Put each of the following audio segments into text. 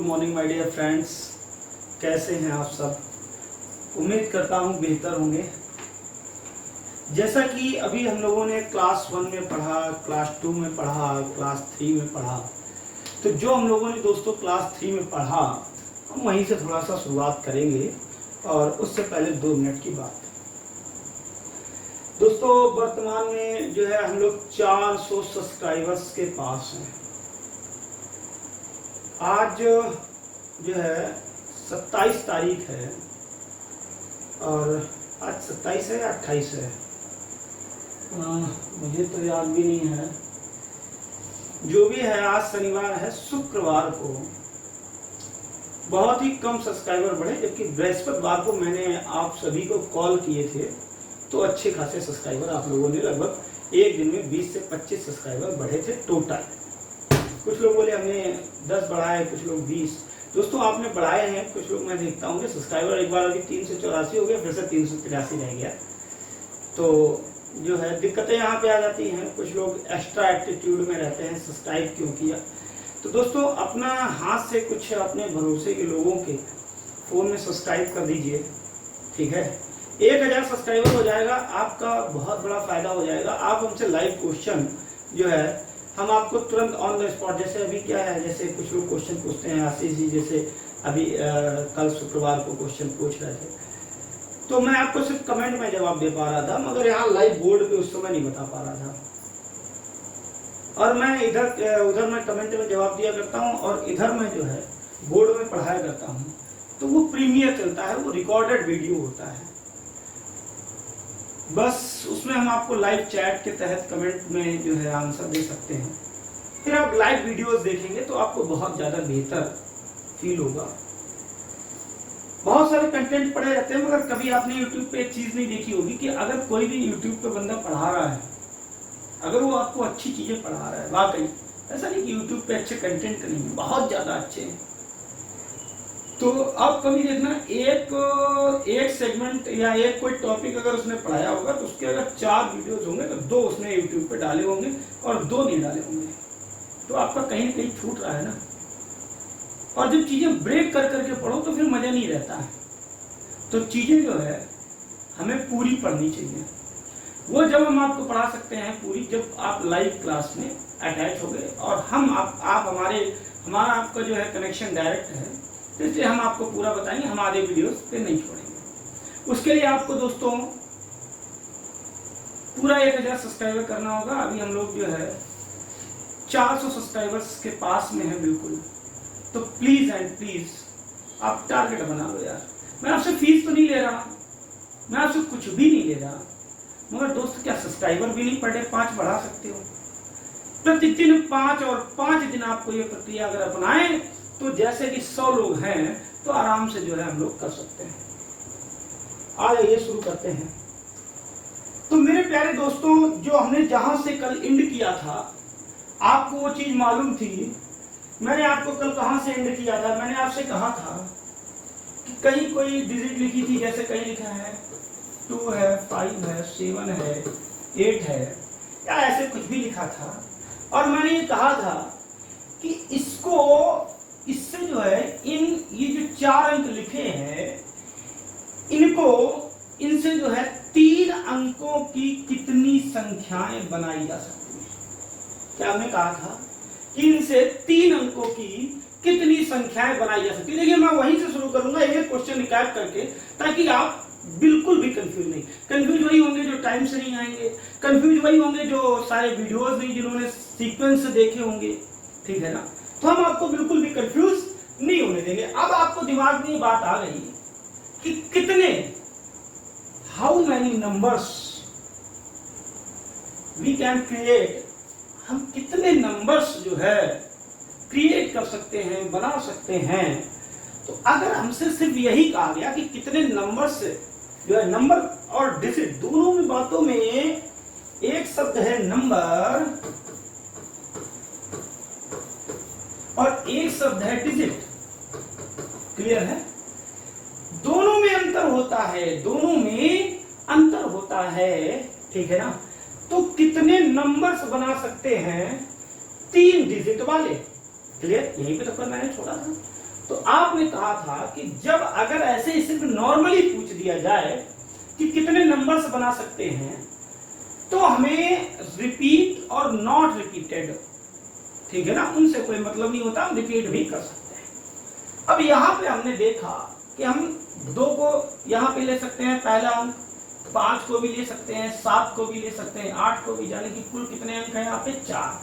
Morning my dear friends, कैसे हैं आप सब। उम्मीद करता हूँ बेहतर होंगे। जैसा कि अभी हम लोगों ने क्लास 1 में पढ़ा, क्लास 2 में पढ़ा, क्लास 3 में पढ़ा, तो जो हम लोगों ने दोस्तों क्लास 3 में पढ़ा हम वहीं से थोड़ा सा शुरुआत करेंगे। और उससे पहले 2 मिनट की बात दोस्तों, वर्तमान में जो है हम लोग 400 सब्सक्राइबर्स के पास हैं। आज जो है 27 तारीख है और आज 27 है या 28 है, मुझे तो याद भी नहीं है। जो भी है, आज शनिवार है। शुक्रवार को बहुत ही कम सब्सक्राइबर बढ़े, जबकि बृहस्पतिवार को मैंने आप सभी को कॉल किए थे तो अच्छे खासे सब्सक्राइबर आप लोगों ने लगभग एक दिन में 20 से 25 सब्सक्राइबर बढ़े थे टोटल। कुछ लोग बोले हमने 10 बढ़ाए, कुछ लोग 20। दोस्तों आपने बढ़ाए हैं, कुछ लोग मैं देखता हूँ कि सब्सक्राइबर एक बार अभी 384 हो गया, फिर से 383 रह गया। तो जो है दिक्कतें यहाँ पे आ जाती हैं। कुछ लोग एक्स्ट्रा एटीट्यूड में रहते हैं, सब्सक्राइब क्यों किया। तो दोस्तों अपना हाथ से कुछ अपने भरोसे के लोगों के फ़ोन में सब्सक्राइब कर दीजिए, ठीक है। 1000 सब्सक्राइबर हो जाएगा, आपका बहुत बड़ा फायदा हो जाएगा। आप हमसे लाइव क्वेश्चन जो है हम आपको तुरंत ऑन द स्पॉट, जैसे अभी क्या है, जैसे कुछ लोग क्वेश्चन पूछते हैं, आशीष जी जैसे अभी कल शुक्रवार को क्वेश्चन पूछ रहे थे, तो मैं आपको सिर्फ कमेंट में जवाब दे पा रहा था, मगर यहाँ लाइव बोर्ड पे उस समय नहीं बता पा रहा था। और मैं उधर मैं कमेंट में जवाब दिया करता हूँ और इधर मैं जो है बोर्ड में पढ़ाया करता हूँ। तो वो प्रीमियर चलता है, वो रिकॉर्डेड वीडियो होता है। बस उसमें हम आपको लाइव चैट के तहत कमेंट में जो है आंसर दे सकते हैं। फिर आप लाइव वीडियोस देखेंगे तो आपको बहुत ज़्यादा बेहतर फील होगा। बहुत सारे कंटेंट पढ़े रहते हैं, मगर कभी आपने YouTube पे एक चीज़ नहीं देखी होगी कि अगर कोई भी YouTube पे बंदा पढ़ा रहा है, अगर वो आपको अच्छी चीज़ें पढ़ा रहा है, वाकई ऐसा नहीं कि YouTube पे अच्छे कंटेंट नहीं, बहुत ज़्यादा अच्छे हैं, तो आप कभी देखना एक सेगमेंट या एक कोई टॉपिक अगर उसने पढ़ाया होगा तो उसके अगर 4 वीडियोस होंगे तो 2 उसने YouTube पे डाले होंगे और 2 नहीं डाले होंगे। तो आपका कहीं ना कहीं छूट रहा है ना। और जब चीजें ब्रेक कर करके पढ़ो तो फिर मजा नहीं रहता है। तो चीजें जो है हमें पूरी पढ़नी चाहिए। वो जब हम आपको पढ़ा सकते हैं पूरी, जब आप लाइव क्लास में अटैच हो गए और हमारा आपका जो है कनेक्शन डायरेक्ट है, तो इसलिए हम आपको पूरा बताएंगे, हम आधे वीडियोस पे नहीं छोड़ेंगे। उसके लिए आपको दोस्तों पूरा 1000 सब्सक्राइबर करना होगा। अभी हम लोग जो है 400 सब्सक्राइबर्स के पास में है बिल्कुल। तो प्लीज एंड प्लीज आप टारगेट बना लो यार। मैं आपसे फीस तो नहीं ले रहा, मैं आपसे कुछ भी नहीं ले रहा, मगर दोस्त क्या सब्सक्राइबर भी नहीं पर डे 5 बढ़ा सकते हो। प्रतिदिन 5 और 5 दिन आपको ये प्रक्रिया अगर अपनाएं तो जैसे कि 100 लोग हैं तो आराम से जो है हम लोग कर सकते हैं। आज ये शुरू करते हैं। तो मेरे प्यारे दोस्तों, जो हमने जहां से कल एंड किया था, आपको वो चीज मालूम थी। मैंने आपको कल कहां से एंड किया था? मैंने आपसे कहा था कि कहीं कोई डिजिट लिखी थी, जैसे कहीं लिखा है 2 है, 5 है, 7 है, 8 है, या ऐसे कुछ भी लिखा था। और मैंने ये कहा था कि इससे जो है ये जो 4 अंक लिखे हैं, इनसे जो है 3 अंकों की कितनी संख्याएं बनाई जा सकती हैं। क्या हमने कहा था कि इनसे 3 अंकों की कितनी संख्याएं बनाई जा सकती है। देखिए मैं वहीं से शुरू करूंगा एक क्वेश्चन रिकैप करके, ताकि आप बिल्कुल भी कंफ्यूज नहीं। कंफ्यूज वही होंगे जो टाइम से नहीं आएंगे, कंफ्यूज वही होंगे जो सारे वीडियोस नहीं जिन्होंने सीक्वेंस से देखे होंगे, ठीक है ना। तो हम आपको बिल्कुल भी कंफ्यूज नहीं होने देंगे। अब आपको दिमाग में बात आ गई कि कितने, how many numbers we can create, हम कितने नंबर्स जो है क्रिएट कर सकते हैं, बना सकते हैं। तो अगर हमसे सिर्फ यही कहा गया कि कितने नंबर्स जो है, नंबर और डिजिट दोनों में बातों में एक शब्द है नंबर और एक शब्द है डिजिट, क्लियर है। दोनों में अंतर होता है, दोनों में अंतर होता है, ठीक है ना। तो कितने नंबर्स बना सकते हैं 3 डिजिट वाले, क्लियर। यहीं पे तो मैंने छोड़ा था तो आपने कहा था कि जब अगर ऐसे सिर्फ नॉर्मली पूछ दिया जाए कि कितने नंबर्स बना सकते हैं, तो हमें रिपीट और नॉट रिपीटेड, ठीक है ना, उनसे कोई मतलब नहीं होता, हम रिपीट भी कर सकते हैं। अब यहाँ पे हमने देखा कि हम 2 को यहाँ पे ले सकते हैं पहला अंक, 5 को भी ले सकते हैं, 7 को भी ले सकते हैं, 8 को भी, यानी कि कुल कितने अंक है यहाँ पे 4,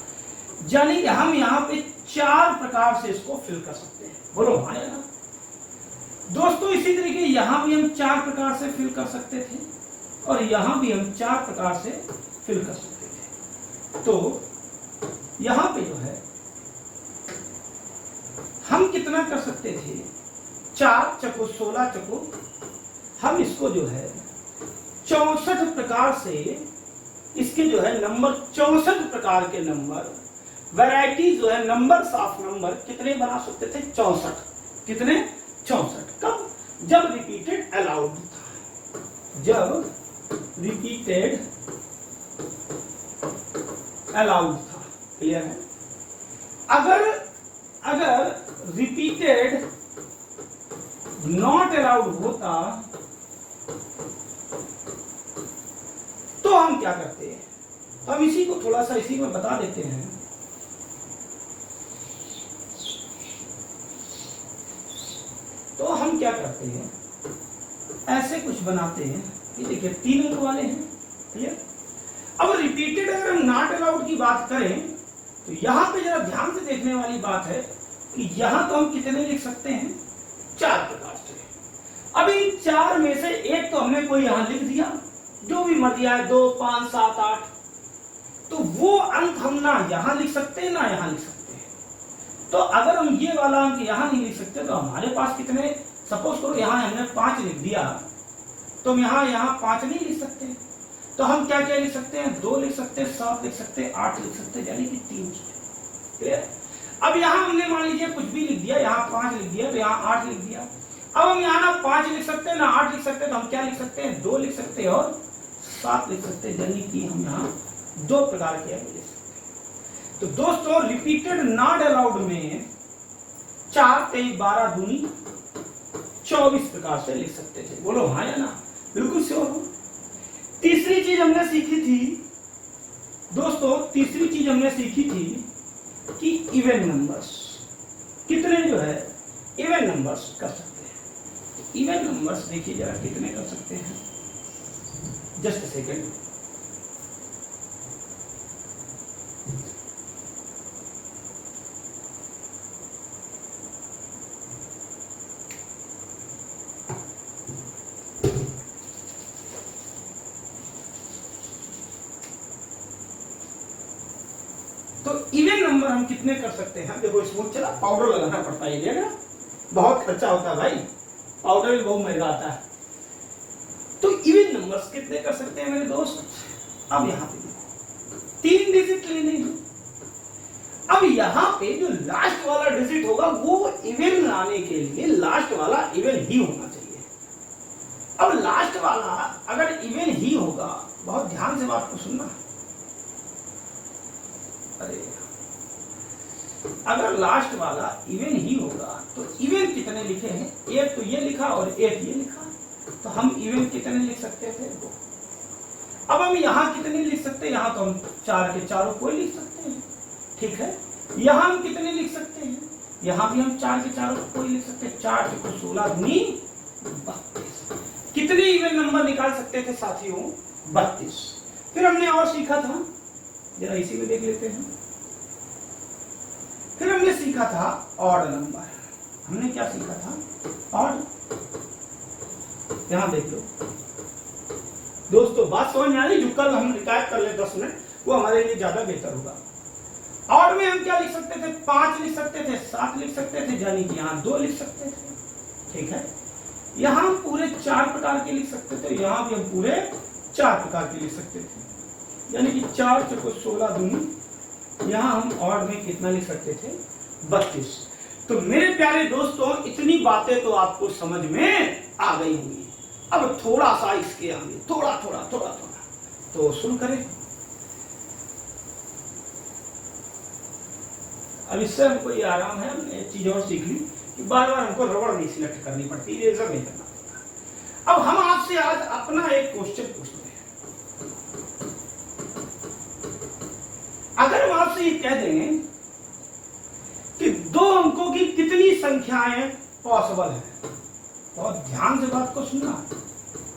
यानी कि हम यहाँ पे 4 प्रकार से इसको फिल कर सकते हैं। बोलो हाँ या ना। दोस्तों इसी तरीके यहाँ भी हम 4 प्रकार से फिल कर सकते थे और यहाँ भी हम 4 प्रकार से फिल कर सकते थे। तो यहाँ पे जो है हम कितना कर सकते थे, 4 चको 16 चको, हम इसको जो है 64 प्रकार से, इसके जो है नंबर 64 प्रकार के नंबर, वैरायटी जो है नंबर्स ऑफ नंबर कितने बना सकते थे, 64। कितने, 64। कब, जब रिपीटेड अलाउड था, जब रिपीटेड अलाउड था। क्लियर है। अगर रिपीटेड नॉट अलाउड होता तो हम क्या करते हैं, तो हम इसी को थोड़ा सा इसी में बता देते हैं। तो हम क्या करते हैं, ऐसे कुछ बनाते हैं, ये देखिए 3 अंक वाले हैं। क्लियर। अब रिपीटेड अगर हम नॉट अलाउड की बात करें तो यहां पे जरा ध्यान से देखने वाली बात है कि यहां तो हम कितने लिख सकते हैं, 4 प्रकार से। अब इन 4 में से एक तो हमने कोई यहां लिख दिया, जो भी मर दिया है, 2, 5, 7, 8, तो वो अंक हम ना यहां लिख सकते हैं ना यहां लिख सकते हैं। तो अगर हम ये वाला अंक यहां नहीं लिख सकते तो हमारे पास कितने, सपोज करो यहां हमने 5 लिख दिया, तो हम यहाँ 5 नहीं लिख सकते, तो हम क्या क्या लिख सकते हैं, 2 लिख सकते हैं, 7 लिख सकते हैं, 8 लिख सकते हैं, यानी कि 3 चीजें। क्लियर। अब यहाँ हमने मान लीजिए कुछ भी लिख दिया, यहाँ 5 लिख दिया तो यहाँ 8 लिख दिया। अब हम यहाँ ना 5 लिख सकते हैं ना 8 लिख सकते हैं, तो हम क्या लिख सकते हैं, 2 लिख सकते हैं और 7 लिख सकते हैं, यानी कि हम यहाँ 2 प्रकार के लिख सकते हैं। तो दोस्तों रिपीटेड नॉट अलाउड में 4 3 12 दूनी 24 प्रकार से लिख सकते थे। बोलो हाँ या ना, बिल्कुल श्योर हो। तीसरी चीज हमने सीखी थी दोस्तों, तीसरी चीज हमने सीखी थी कि इवन नंबर्स कितने जो है इवन नंबर्स कर सकते हैं। इवन नंबर्स देखिए जरा कितने कर सकते हैं, जस्ट सेकेंड। तो इवन नंबर हम कितने कर सकते हैं, देखो स्मूथ चला, पाउडर लगाना पड़ता है, ये बहुत खर्चा होता है भाई, पाउडर भी बहुत महंगा आता है। तो इवन नंबर्स कितने कर सकते हैं मेरे दोस्त। अब यहाँ पे देखो 3 डिजिट लेने हैं। अब यहाँ पे जो लास्ट वाला डिजिट होगा वो इवन लाने के लिए लास्ट वाला इवन ही होना चाहिए। अब लास्ट वाला अगर इवन ही होगा, बहुत ध्यान से बात को सुनना, अरे अगर लास्ट वाला इवन ही होगा तो इवन कितने लिखे हैं, एक तो ये लिखा और एक ये लिखा, तो हम इवन कितने लिख सकते थे, 2। अब हम यहाँ कितने लिख सकते हैं, यहाँ तो हम 4 के चारों कोई लिख सकते हैं, ठीक है। यहाँ हम कितने लिख सकते हैं, यहाँ भी हम 4 के चारों कोई लिख सकते हैं, 4 को 16 दूनी 32। कितने इवन नंबर निकाल सकते थे साथियों, 32। फिर हमने और सीखा था, जरा इसी में देख लेते हैं। फिर हमने सीखा था ऑड नंबर। हमने क्या सीखा था, ऑड। यहां देख लो दोस्तों, बात समझ में आ रही, जो कल हम रिकॉर्ड कर ले 10 मिनट, वो हमारे लिए ज्यादा बेहतर होगा। ऑड में हम क्या लिख सकते थे, 5 लिख सकते थे, 7 लिख सकते थे, यानी कि यहाँ 2 लिख सकते थे, ठीक है। यहाँ हम पूरे 4 प्रकार के लिख सकते थे, यहाँ भी हम पूरे 4 प्रकार के लिख सकते थे, यानी कि 4 चौको 16 दूनी, यहाँ हम ऑड में कितना लिख सकते थे, 32। तो मेरे प्यारे दोस्तों इतनी बातें तो आपको समझ में आ गई होंगी। अब थोड़ा सा इसके आगे थोड़ा तो शुरू करें। अब इससे हमको ये आराम है, हमने एक चीज और सीख ली कि बार बार हमको रबड़ नहीं सिलेक्ट करनी पड़ती, इरेजर नहीं करना पड़ता। अब हम आपसे आज अपना एक क्वेश्चन पूछते हैं। अगर हम आपसे ये कह दें कि 2 अंकों की कितनी संख्याएं पॉसिबल है, बहुत ध्यान से बात को सुनना,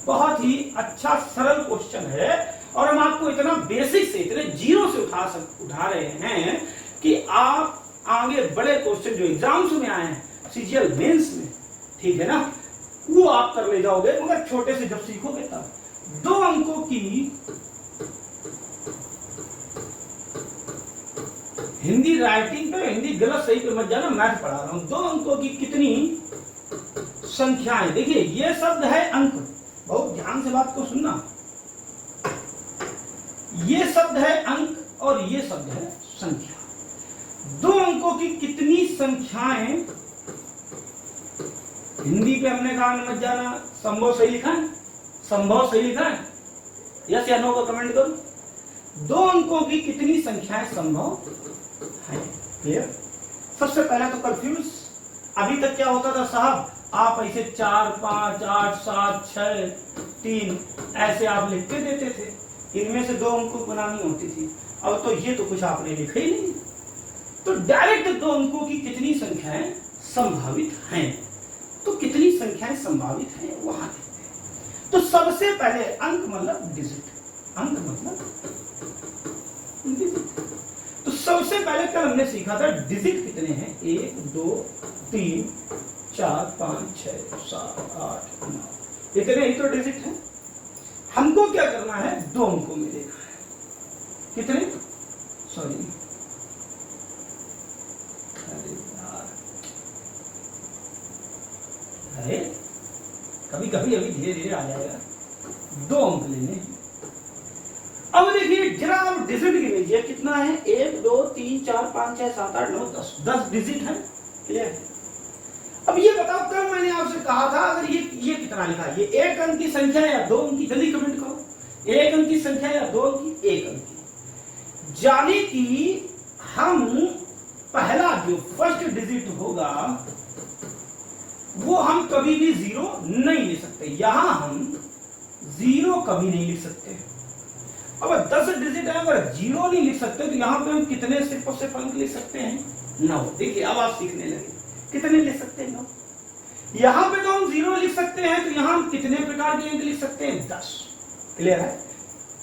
बहुत ही अच्छा सरल क्वेश्चन है और हम आपको इतना बेसिक से, इतने जीरो से उठा रहे हैं कि आप आगे बड़े क्वेश्चन जो एग्जाम्स में आए हैं, सीजीएल मेंस में, ठीक है ना, वो आप कर ले जाओगे, मगर छोटे से जब सीखोगे तब। 2 अंकों की हिंदी राइटिंग पे, हिंदी गलत सही पे मत जाना, मैथ पढ़ा रहा हूं। 2 अंकों की कितनी संख्याएं, देखिए ये शब्द है अंक, बहुत ध्यान से बात को सुनना, ये शब्द है अंक और ये शब्द है संख्या। 2 अंकों की कितनी संख्याएं, हिंदी पे हमने कहा मत जाना, संभव सही लिखा है, संभव सही लिखा है, यस या नो को कमेंट करो। 2 अंकों की कितनी संख्याएं संभव है, क्लियर। सबसे पहले तो कंफ्यूज, अभी तक क्या होता था साहब, आप ऐसे 4 5 8 7 6 3 ऐसे आप लिखते देते थे, इनमें से 2 अंकों बनानी होती थी। अब तो ये तो कुछ आपने लिखा ही नहीं, तो डायरेक्ट 2 अंकों की कितनी संख्याएं संभावित हैं, तो कितनी संख्याएं संभावित हैं वहां देखते हैं। तो सबसे पहले अंक मतलब डिजिट, अंक मतलब डिजिट। तो सबसे पहले कल हमने सीखा था डिजिट कितने हैं, 1 2 3 4 5 6 7 8 9, इतने ही तो डिजिट हैं। हमको क्या करना है, 2 अंकों में देखना है, कितने, सॉरी अरे कभी कभी अभी धीरे धीरे आ जाएगा। 2 अंक लेने। अब देखिए जरा आप डिजिट गिनीजिए, कितना है, 1 2 3 4 5 6 7 8 9 10, 10 डिजिट है, क्लियर। अब ये बताओ, कल मैंने आपसे कहा था अगर ये कितना लिखा है, ये 1 अंक की संख्या है या 2 अंक की, जल्दी कमेंट करो, 1 अंक की संख्या या 2 अंक की, 1 अंक की। जाने कि हम पहला जो फर्स्ट डिजिट होगा वो हम कभी भी 0 नहीं लिख सकते, यहां हम 0 कभी नहीं लिख सकते। अब 10 डिजिट है, अगर 0 नहीं लिख सकते तो यहां पे हम कितने सिर्फ अंक लिख सकते हैं, 9। देखिए अब आप सीखने लगे, कितने लिख सकते हैं, 9। यहां पे तो हम 0 लिख सकते हैं, तो यहां हम कितने प्रकार के अंक लिख सकते हैं, 10, क्लियर है।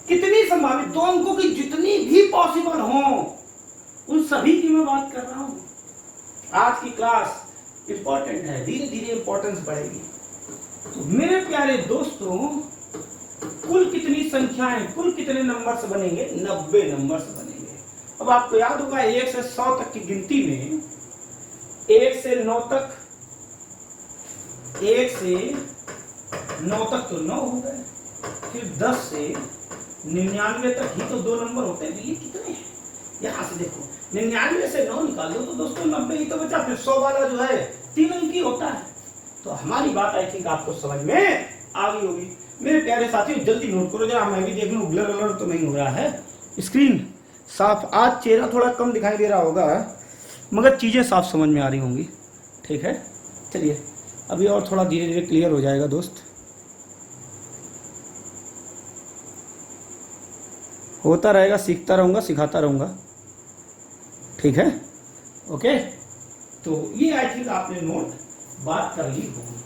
कितनी संभावित 2 अंकों की जितनी भी पॉसिबल हो उन सभी की मैं बात कर रहा हूं। आज की क्लास इंपॉर्टेंट है, धीरे धीरे इंपॉर्टेंस बढ़ेगी। तो मेरे प्यारे दोस्तों, कुल कितनी संख्याएं, कुल कितने नंबर्स बनेंगे, 90 नंबर्स बनेंगे। अब आपको याद होगा 1 से 100 तक की गिनती में 1 से 9 तक, 1 से 9 तक तो 9 हो गए, फिर 10 से 99 तक ही तो 2 नंबर होते हैं। ये कितने हैं, यहां से देखो 99 से 9 निकाल दो तो दोस्तों 90 ही तो बचा, फिर 100 वाला जो है 3 अंक ही होता है। तो हमारी बात आई थिंक आपको समझ में आ गई होगी। मेरे प्यारे साथियों जल्दी नोट करो जरा, मैं भी देख लूं ब्लर अलर तो नहीं हो रहा है, स्क्रीन साफ। आज चेहरा थोड़ा कम दिखाई दे रहा होगा मगर चीजें साफ समझ में आ रही होंगी, ठीक है। चलिए अभी और थोड़ा धीरे धीरे क्लियर हो जाएगा दोस्त, होता रहेगा, सीखता रहूंगा, सिखाता रहूंगा, ठीक है, ओके। तो ये आई थिंक आपने नोट बात कर ली होगी।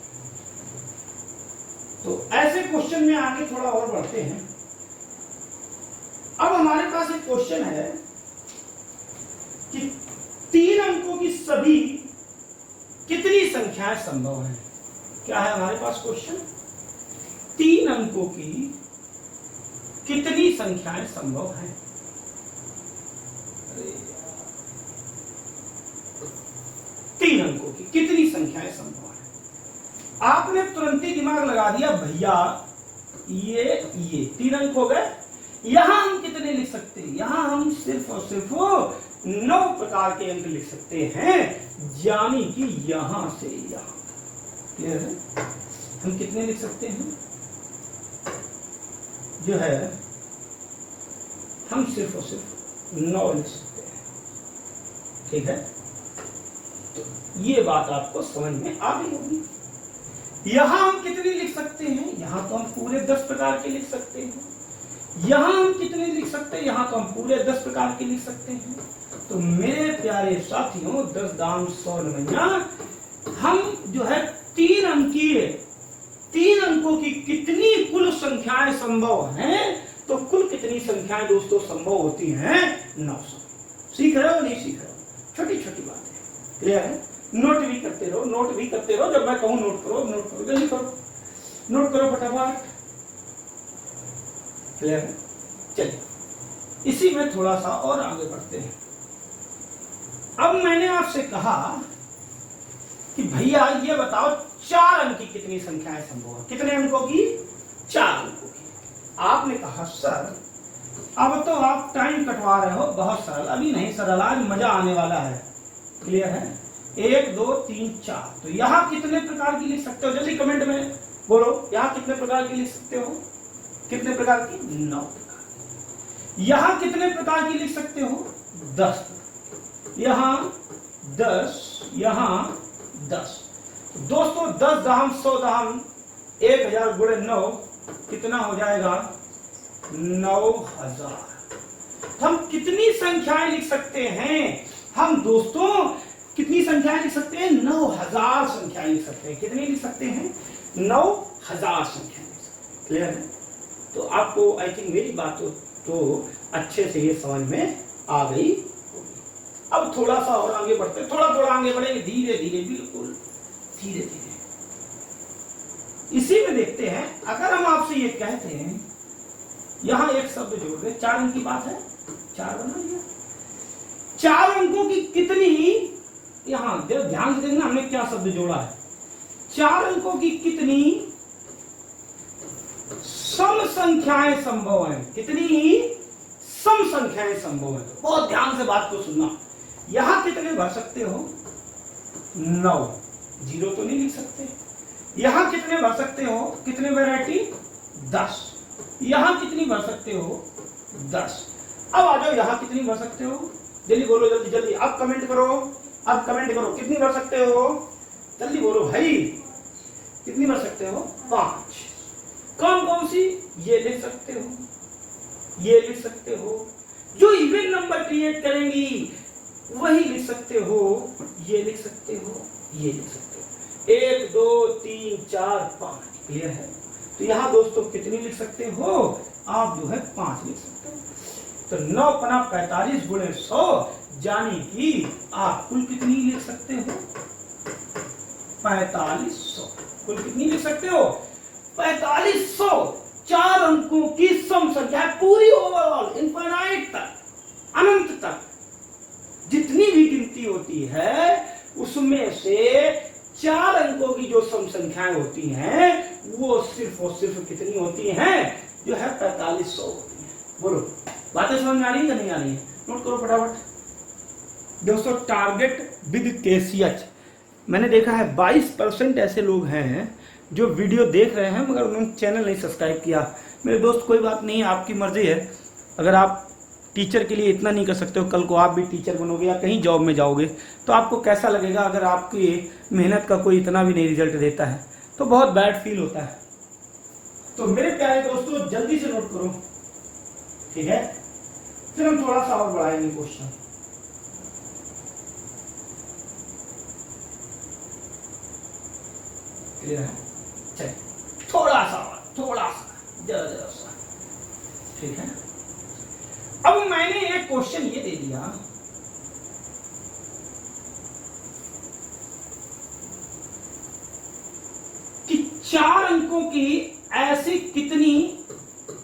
तो ऐसे क्वेश्चन में आगे थोड़ा और बढ़ते हैं। अब हमारे पास एक क्वेश्चन है कि 3 अंकों की सभी कितनी संख्याएं संभव हैं। क्या है हमारे पास क्वेश्चन, 3 अंकों की कितनी संख्याएं संभव हैं। 3 अंकों की कितनी संख्याएं संभव हैं। आपने तुरंत ही दिमाग लगा दिया, भैया ये 3 अंक हो गए, यहां हम कितने लिख सकते हैं, यहां हम सिर्फ और सिर्फ 9 प्रकार के अंक लिख सकते हैं, यानी कि यहां से यहां, क्लियर है। हम कितने लिख सकते हैं, जो है हम सिर्फ और सिर्फ 9 लिख सकते हैं, ठीक है। तो ये बात आपको समझ में आ गई होगी। यहां हम कितने लिख सकते हैं? यहां तो हम पूरे 10 प्रकार के लिख सकते हैं। यहां हम कितने लिख सकते हैं? यहां तो हम पूरे 10 प्रकार के लिख सकते हैं। तो मेरे प्यारे साथियों, 10 दाम 100 नमैया, हम जो है 3 अंकों की कितनी कुल संख्याएं संभव हैं? तो कुल कितनी संख्याएं दोस्तों संभव होती हैं? 900। सीख रहे हो नहीं सीख रहे हो? छोटी छोटी बात है, क्लियर है? नोट भी करते रहो, नोट भी करते रहो। जब मैं कहूं नोट करो, नोट करो, जल्दी करो, नोट करो फटाफट। क्लियर है? चलिए इसी में थोड़ा सा और आगे बढ़ते हैं। अब मैंने आपसे कहा कि भैया ये बताओ 4 अंक की कितनी संख्याएं संभव है? कितने अंकों की? 4 अंकों की। आपने कहा सर अब तो आप टाइम कटवा रहे हो, बहुत सरल। अभी नहीं सरल, आज मजा आने वाला है। क्लियर है? 1 2 3 4। तो यहां कितने प्रकार की लिख सकते हो? जल्दी कमेंट में बोलो, यहां कितने प्रकार की लिख सकते हो? कितने प्रकार की? 9 प्रकार। यहां कितने प्रकार की लिख सकते हो? 10। यहां 10, यहां 10। दोस्तों 10 दाम 100 दाम 1000 गुणे 9 कितना हो जाएगा? 9000। हम कितनी संख्याएं लिख सकते हैं? हम दोस्तों कितनी संख्याएं लिख सकते हैं? 9000 संख्याएं लिख सकते हैं। कितनी लिख सकते हैं? 9000 संख्याएं लिख सकते हैं। क्लियर है? तो आपको आई थिंक मेरी बात तो अच्छे से ये समझ में आ गई। अब थोड़ा सा और आगे बढ़ते हैं, थोड़ा थोड़ा आगे बढ़ेंगे, धीरे धीरे, बिल्कुल धीरे धीरे। इसी में देखते हैं, अगर हम आपसे ये कहते हैं यहां एक शब्द जोड़ दे, 4 अंक की बात है, 4 बना लिया। 4 अंकों की कितनी, यहां ध्यान से देखना हमने क्या शब्द जोड़ा है। 4 अंकों की कितनी सम संख्याएं संभव हैं? कितनी सम संख्याएं संभव हैं? बहुत ध्यान से बात को सुनना। यहां कितने भर सकते हो? 9। 0 तो नहीं लिख सकते। यहां कितने भर सकते हो? कितने वैरायटी? 10। यहां कितनी भर सकते हो? 10। अब आ जाओ, यहां कितनी भर सकते हो? जल्दी बोलो, जल्दी जल्दी। अब कमेंट करो, अब कमेंट करो, कितनी भर सकते हो? जल्दी बोलो भाई, कितनी भर सकते हो? 5। कौन कौन सी? ये लिख सकते हो, ये लिख सकते हो। जो इवन नंबर क्रिएट करेंगी वही लिख सकते हो, ये लिख सकते हो, ये लिख सकते हो। 1 2 3 4 5। क्लियर है? तो यहां दोस्तों कितनी लिख सकते हो? आप जो है 5 लिख सकते हो। तो 9 पना 45 गुणे 100, यानी कि आप कुल कितनी लिख सकते हो? 4500। कुल कितनी लिख सकते हो? 4500। 4 अंकों की सम संख्या पूरी, ओवरऑल इनफाइनाइट तक, अनंत तक जितनी भी गिनती होती है उसमें से 4 अंकों की जो सम संख्याएं होती हैं वो सिर्फ और सिर्फ कितनी होती हैं? जो है 4500 होती हैं। बोलो, बातें समझ में आ रही है या नहीं आ रही है? नोट करो फटाफट। दोस्तों टारगेट विद केसीएच, मैंने देखा है 22% ऐसे लोग हैं जो वीडियो देख रहे हैं मगर उन्होंने चैनल नहीं सब्सक्राइब किया। मेरे दोस्त कोई बात नहीं, आपकी मर्जी है। अगर आप टीचर के लिए इतना नहीं कर सकते हो, कल को आप भी टीचर बनोगे या कहीं जॉब में जाओगे तो आपको कैसा लगेगा अगर आपकी मेहनत का कोई इतना भी नहीं रिजल्ट देता है? तो बहुत बैड फील होता है। तो मेरे प्यारे दोस्तों जल्दी से नोट करो, ठीक है? फिर हम थोड़ा सा और बढ़ाएंगे क्वेश्चन। क्लियर है? चलिए थोड़ा सा जरा सा, ठीक है? अब मैंने एक क्वेश्चन ये दे दिया कि 4 अंकों की ऐसी कितनी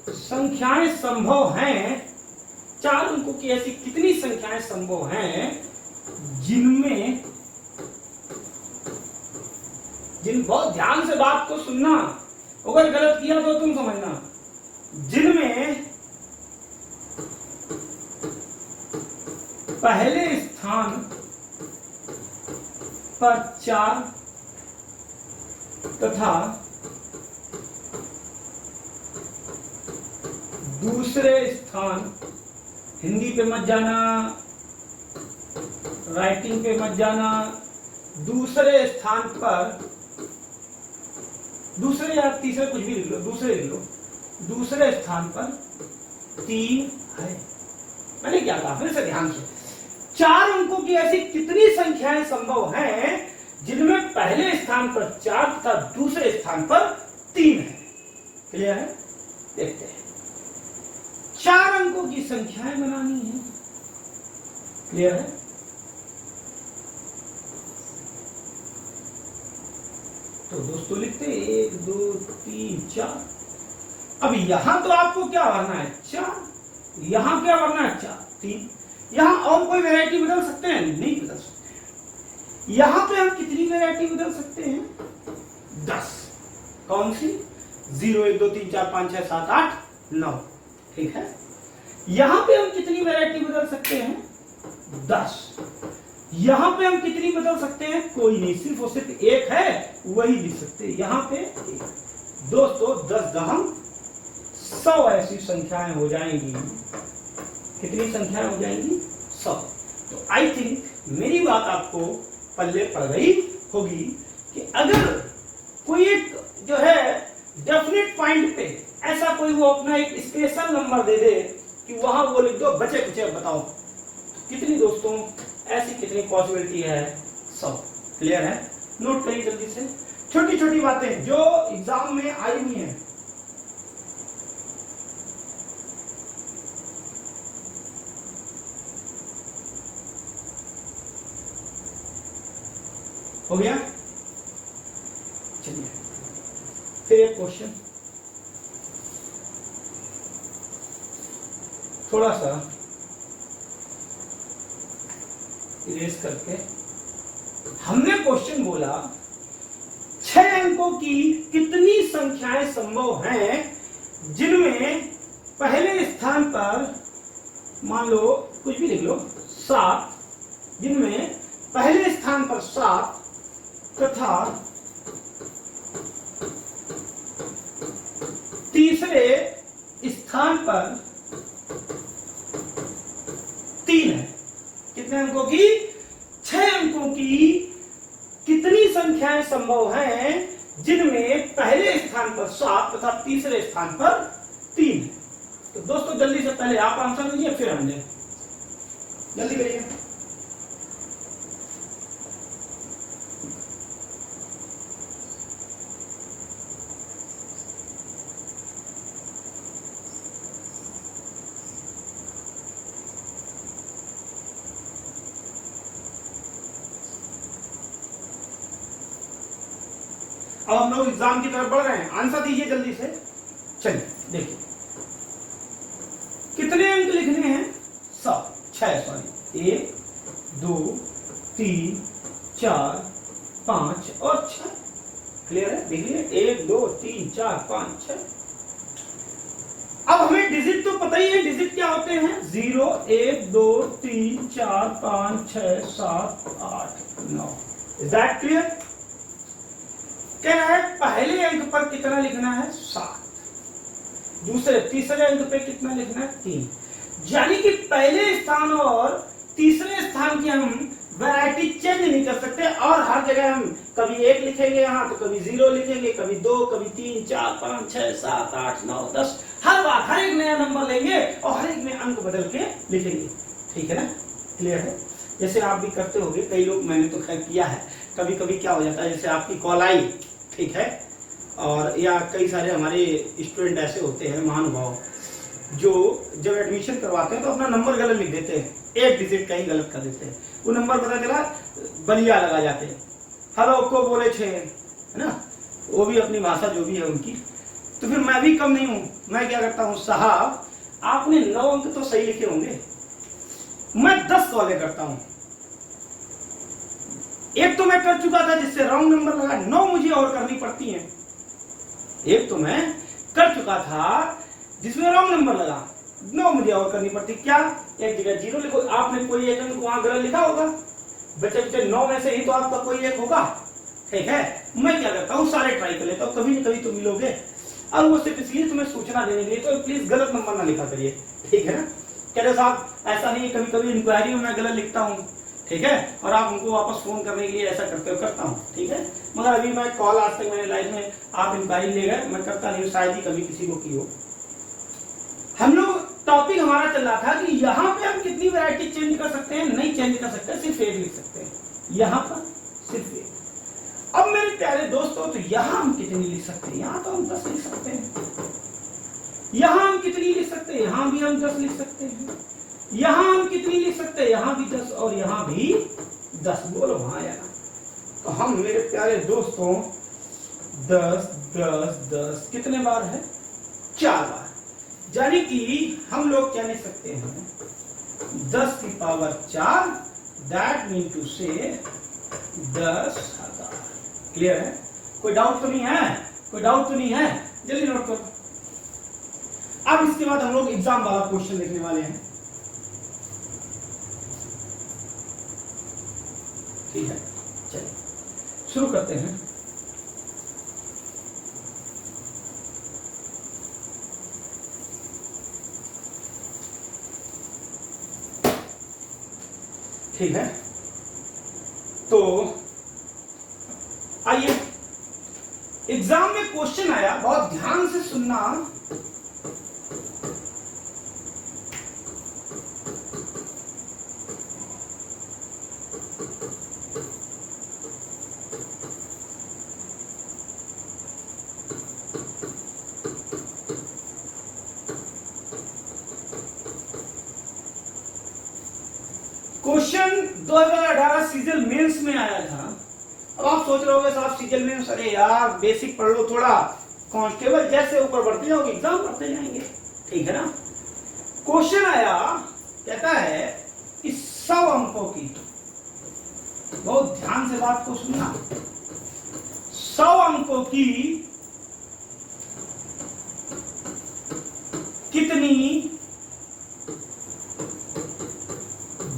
संख्याएं संभव हैं, 4 अंकों की ऐसी कितनी संख्याएं संभव हैं जिनमें, बहुत ध्यान से बात को सुनना, अगर गलत किया तो तुम समझना, जिनमें पहले स्थान पर 4 तथा दूसरे स्थान, हिंदी पे मत जाना, राइटिंग पे मत जाना, दूसरे स्थान पर, दूसरे या तीसरे कुछ भी लिख लो, दूसरे लिख लो, दूसरे स्थान पर 3 है। मैंने क्या कहा फिर से ध्यान से, 4 अंकों की ऐसी कितनी संख्याएं संभव हैं जिनमें पहले स्थान पर 4 तथा दूसरे स्थान पर 3 है। क्लियर है? देखते हैं। 4 अंकों की संख्याएं बनानी है। क्लियर है? तो दोस्तों लिखते हैं 1 2 3 4। अब यहां तो आपको क्या भरना है? 4। यहां क्या भरना है? 4 3। यहां और कोई वैरायटी बदल सकते हैं? नहीं बदल सकते। यहां पे हम कितनी वैरायटी बदल सकते हैं? 10। कौन सी? 0 1 2 3 4 5 6 7 8 9। ठीक है। यहां पे हम कितनी वैरायटी बदल सकते हैं? 10। यहां पे हम कितनी बदल सकते हैं? कोई नहीं, सिर्फ और सिर्फ एक है, वही लिख सकते हैं। यहां पे दोस्तों 10 दहम 100 ऐसी संख्याएं हो जाएंगी। कितनी संख्याएं हो जाएंगी? 100। तो आई थिंक मेरी बात आपको पल्ले पड़ गई होगी कि अगर कोई एक जो है डेफिनेट पॉइंट पे ऐसा कोई वो अपना एक स्पेशल नंबर दे दे कि वहां वो लिख दो बचे कुचे, बताओ कितनी दोस्तों ऐसी कितनी पॉसिबिलिटी है? 100। क्लियर है? नोट करिए जल्दी से, छोटी छोटी बातें जो एग्जाम में आई हुई हैं। हो गया? चलिए फिर एक क्वेश्चन थोड़ा सा इरेज करके। हमने क्वेश्चन बोला 6 अंकों की कितनी संख्याएं संभव हैं जिनमें पहले स्थान पर, मान लो कुछ भी लिख लो, 7, जिनमें पहले स्थान पर 7 तथा तीसरे स्थान पर 3 है। कितने अंकों की? 6 अंकों की कितनी संख्याएं संभव हैं जिनमें पहले स्थान पर 7 तथा तीसरे स्थान पर 3 है। तो दोस्तों जल्दी से पहले आप आंसर दीजिए, फिर हम दें। जल्दी करिए। अब हम लोग एग्जाम की तरफ बढ़ रहे हैं, आंसर दीजिए जल्दी से। चलिए देखिए कितने अंक लिखने हैं? 6 सॉरी 1 2 3 4 5 और 6। क्लियर है? देखिए 1 2 3 4 5 6। अब हमें डिजिट तो पता ही है, डिजिट क्या होते हैं? 0 1 2 3 4 5 6 7 8 9। Is that clear? कह रहा है पहले अंक पर कितना लिखना है? 7। दूसरे तीसरे अंक पे कितना लिखना है? 3। यानी कि पहले स्थान और तीसरे स्थान की हम वैरायटी चेंज नहीं कर सकते, और हर जगह हम कभी 1 लिखेंगे यहाँ तो कभी 0 लिखेंगे, कभी 2 कभी 3 4 5 6 7 8 9 10। हर बार हर एक नया नंबर लेंगे और हर एक में अंक बदल के लिखेंगे। ठीक है ना? क्लियर है? जैसे आप भी करते होंगे, कई लोग, मैंने तो खैर किया है। कभी कभी क्या हो जाता है, जैसे आपकी कॉल आई, ठीक है, और या कई सारे हमारे स्टूडेंट ऐसे होते हैं महानुभाव जो जब एडमिशन करवाते हैं तो अपना नंबर गलत लिख देते हैं, एक डिजिट का ही गलत कर देते हैं। वो नंबर पता चला बलिया लगा जाते हैं, हेलो को बोले छे, है ना, वो भी अपनी भाषा जो भी है उनकी। तो फिर मैं भी कम नहीं हूं, मैं क्या करता हूं, साहब आपने 9 अंक तो सही लिखे होंगे, मैं 10 कॉलें करता हूं। एक तो मैं कर चुका था जिससे रॉन्ग नंबर लगा, 9 मुझे और करनी पड़ती हैं। एक तो मैं कर चुका था जिसमें रॉन्ग नंबर लगा, 9 मुझे और करनी पड़ती। क्या? एक जगह 0 लिखो, आपने कोई एक अंक वहां गलत लिखा होगा, बच्चे बच्चे 9 में से ही तो आपका कोई एक होगा। ठीक है? मैं क्या करता हूँ, सारे ट्राई कर लेता हूँ, कभी न कभी तो मिलोगे। और वो सिर्फ इसलिए तुम्हें सूचना देने के लिए, तो प्लीज गलत नंबर ना लिखा करिए। ठीक है ना? कह रहे साहब ऐसा नहीं, कभी कभी इंक्वायरी में मैं गलत लिखता हूँ, ठीक है, और आप हमको वापस फोन करने के लिए ऐसा करता हूँ, ठीक है। मगर अभी मैं कॉल आज तक मैंने लाइफ में आप इंक्वायरी ले गए, मैं करता नहीं, शायद ही कभी किसी को की हो। हम लोग टॉपिक हमारा चल रहा था कि यहाँ पे हम कितनी वैरायटी चेंज कर सकते हैं, नहीं चेंज कर सकते, सिर्फ एक लिख सकते हैं, यहाँ पर सिर्फ एक। अब मेरे प्यारे दोस्तों, तो यहाँ हम कितनी लिख सकते हैं, यहाँ तो हम 10 लिख सकते हैं। यहाँ हम कितनी लिख सकते हैं, यहाँ भी हम 10 लिख सकते हैं। यहाँ हम कितनी लिख सकते हैं, यहाँ भी 10 और यहाँ भी 10। बोलो हाँ या ना। तो हम मेरे प्यारे दोस्तों 10 10 10 कितने बार है, 4 बार। यानी कि हम लोग क्या लिख सकते हैं, 10 की पावर 4, दैट मीन टू से 10,000। क्लियर है? कोई डाउट तो नहीं है? कोई डाउट तो नहीं है? जल्दी नोट करो। अब इसके बाद हम लोग एग्जाम वाला क्वेश्चन लिखने वाले हैं, ठीक है। चलिए शुरू करते हैं। ठीक है, तो आइए, एग्जाम में क्वेश्चन आया, बहुत ध्यान से सुनना। क्वेश्चन 2018 सीजल मेंस में आया था। अब आप सोच रहे होंगे साहब सीजल मेंस, अरे यार बेसिक पढ़ लो थोड़ा, कांस्टेबल जैसे ऊपर बढ़ते जाओगे एग्जाम बढ़ते जाएंगे, ठीक है ना। क्वेश्चन आया, कहता है कि 100 अंकों की, बहुत ध्यान से बात को सुनना, 100 अंकों की कितनी